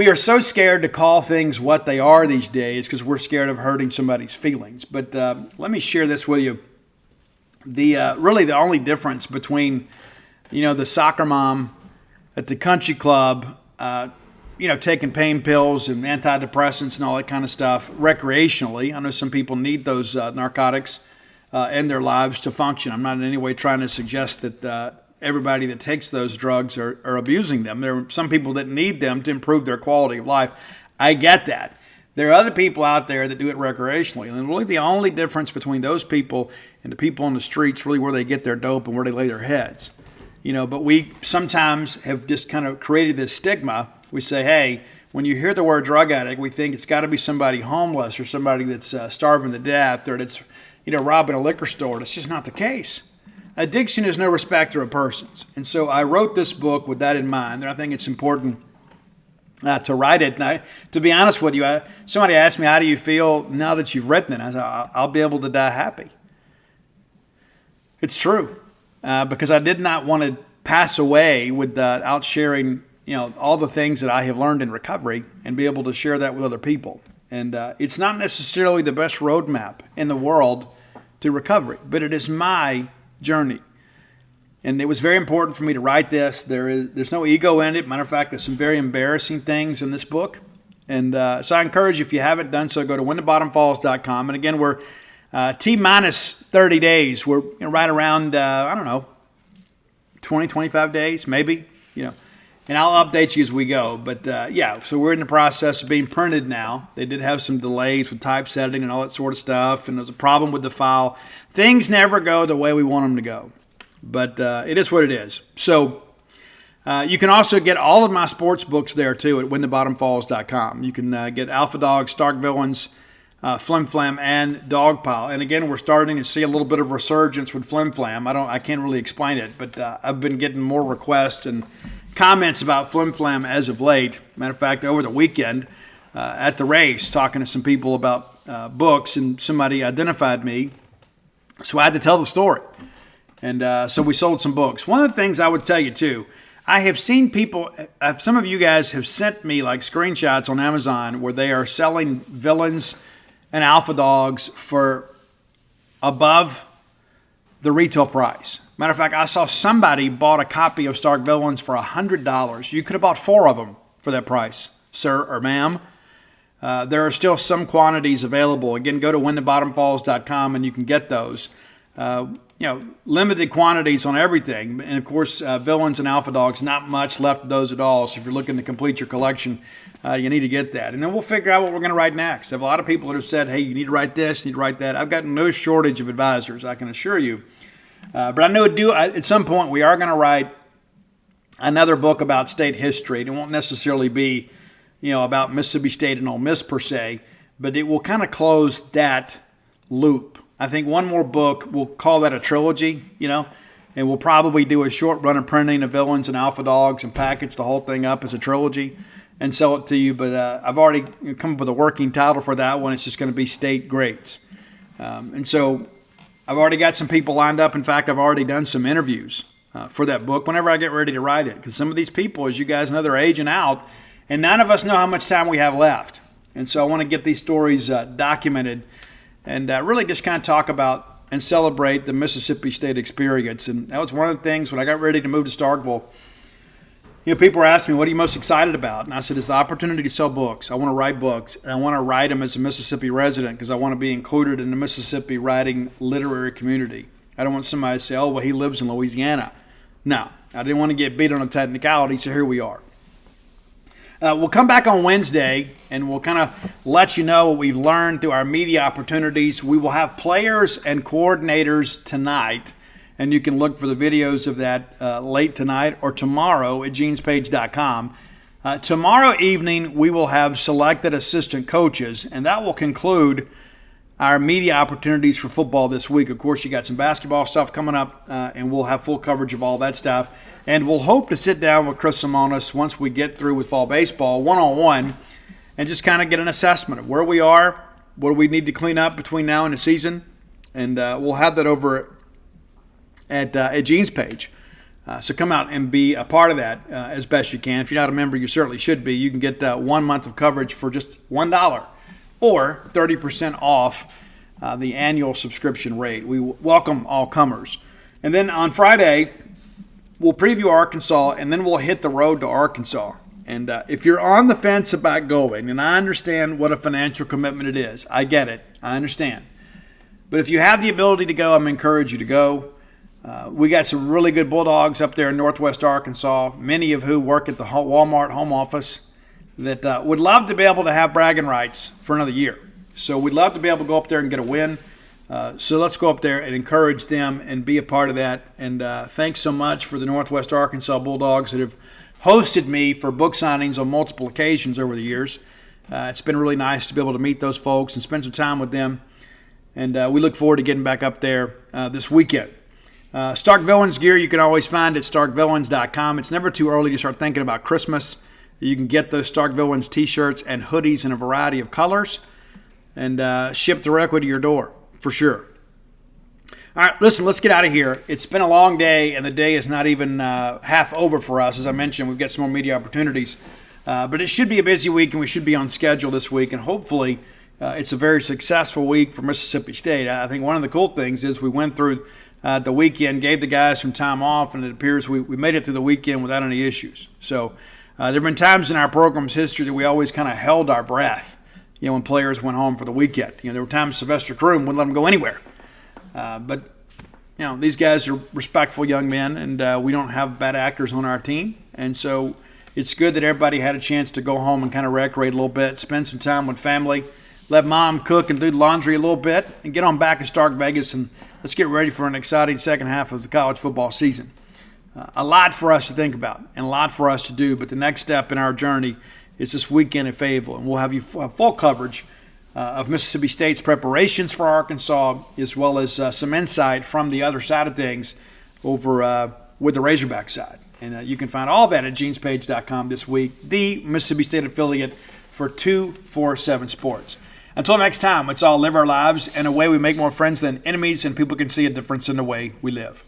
Speaker 1: are so scared to call things what they are these days because we're scared of hurting somebody's feelings. But let me share this with you. Really the only difference between, the soccer mom at the country club, taking pain pills and antidepressants and all that kind of stuff recreationally. I know some people need those narcotics in their lives to function. I'm not in any way trying to suggest that everybody that takes those drugs are abusing them. There are some people that need them to improve their quality of life. I get that. There are other people out there that do it recreationally. And really the only difference between those people and the people on the streets, really where they get their dope and where they lay their heads. But we sometimes have just kind of created this stigma. We say, hey, when you hear the word drug addict, we think it's got to be somebody homeless or somebody that's starving to death or that's, robbing a liquor store. That's just not the case. Addiction is no respecter of persons. And so I wrote this book with that in mind. And I think it's important to write it. And to be honest with you, somebody asked me, how do you feel now that you've written it? I said, I'll be able to die happy. It's true. Because I did not want to pass away without sharing, all the things that I have learned in recovery and be able to share that with other people. And it's not necessarily the best roadmap in the world to recovery, but it is my journey. And it was very important for me to write this. There's no ego in it. Matter of fact, there's some very embarrassing things in this book. And so I encourage you, if you haven't done so, go to whenthebottomfalls.com. And again, we're T-minus 30 days. We're right around, 20, 25 days, maybe, And I'll update you as we go. But, so we're in the process of being printed now. They did have some delays with typesetting and all that sort of stuff. And there's a problem with the file. Things never go the way we want them to go. But it is what it is. So you can also get all of my sports books there, too, at whenthebottomfalls.com. You can get Alpha Dog, Stark Villains, Flim Flam, and Dogpile. And again, we're starting to see a little bit of resurgence with Flim Flam. I can't really explain it, but I've been getting more requests and comments about Flim Flam as of late. Matter of fact, over the weekend at the race, talking to some people about books, and somebody identified me, so I had to tell the story. And so we sold some books. One of the things I would tell you, too, I have seen people, some of you guys have sent me like screenshots on Amazon where they are selling Villains and Alpha Dogs for above the retail price. Matter of fact, I saw somebody bought a copy of Stark Villains for $100. You could have bought 4 of them for that price, sir or ma'am. There are still some quantities available. Again, go to whenthebottomfalls.com and you can get those. Limited quantities on everything. And, of course, Villains and Alpha Dogs, not much left of those at all. So if you're looking to complete your collection, you need to get that. And then we'll figure out what we're going to write next. I have a lot of people that have said, hey, you need to write this, you need to write that. I've got no shortage of advisors, I can assure you. But I know at some point we are going to write another book about state history. It won't necessarily be, about Mississippi State and Ole Miss per se, but it will kind of close that loop. I think one more book, we'll call that a trilogy, and we'll probably do a short run of printing of Villains and Alpha Dogs and package the whole thing up as a trilogy and sell it to you. But I've already come up with a working title for that one. It's just going to be State Greats. And so I've already got some people lined up. In fact, I've already done some interviews for that book whenever I get ready to write it. Because some of these people, as you guys know, they're aging out, and none of us know how much time we have left. And so I want to get these stories documented and really just kind of talk about and celebrate the Mississippi State experience. And that was one of the things when I got ready to move to Starkville. People were asking me, what are you most excited about? And I said, it's the opportunity to sell books. I want to write books. And I want to write them as a Mississippi resident because I want to be included in the Mississippi writing literary community. I don't want somebody to say, oh, well, he lives in Louisiana. No, I didn't want to get beat on a technicality, so here we are. We'll come back on Wednesday, and we'll kind of let you know what we've learned through our media opportunities. We will have players and coordinators tonight, and you can look for the videos of that late tonight or tomorrow at genespage.com. Tomorrow evening, we will have selected assistant coaches, and that will conclude our media opportunities for football this week. Of course, you got some basketball stuff coming up, and we'll have full coverage of all that stuff. And we'll hope to sit down with Chris Simonis once we get through with fall baseball one-on-one and just kind of get an assessment of where we are, what do we need to clean up between now and the season. And we'll have that over at Gene's page. So come out and be a part of that as best you can. If you're not a member, you certainly should be. You can get 1 month of coverage for just $1 or 30% off the annual subscription rate. We welcome all comers. And then on Friday, we'll preview Arkansas, and then we'll hit the road to Arkansas. And if you're on the fence about going, and I understand what a financial commitment it is. I get it. I understand. But if you have the ability to go, I'm encourage you to go. We got some really good Bulldogs up there in Northwest Arkansas, many of who work at the Walmart home office that would love to be able to have bragging rights for another year. So we'd love to be able to go up there and get a win. So let's go up there and encourage them and be a part of that. And thanks so much for the Northwest Arkansas Bulldogs that have hosted me for book signings on multiple occasions over the years. It's been really nice to be able to meet those folks and spend some time with them. And we look forward to getting back up there this weekend. Stark Villains gear you can always find at starkvillains.com. It's never too early to start thinking about Christmas. You can get those Stark Villains t-shirts and hoodies in a variety of colors and shipped directly to your door. For sure. All right, listen, let's get out of here. It's been a long day, and the day is not even half over for us. As I mentioned, we've got some more media opportunities. But it should be a busy week, and we should be on schedule this week. And hopefully it's a very successful week for Mississippi State. I think one of the cool things is we went through the weekend, gave the guys some time off, and it appears we made it through the weekend without any issues. So there have been times in our program's history that we always kind of held our breath, when players went home for the weekend. There were times Sylvester Croom wouldn't let them go anywhere. But these guys are respectful young men, and we don't have bad actors on our team. And so it's good that everybody had a chance to go home and kind of recreate a little bit, spend some time with family, let mom cook and do the laundry a little bit, and get on back to Stark Vegas, and let's get ready for an exciting second half of the college football season. A lot for us to think about and a lot for us to do, but the next step in our journey is this weekend in Fayetteville, and we'll have you full coverage of Mississippi State's preparations for Arkansas, as well as some insight from the other side of things over with the Razorback side. And you can find all that at genespage.com this week, the Mississippi State affiliate for 247 Sports. Until next time, let's all live our lives in a way we make more friends than enemies, and people can see a difference in the way we live.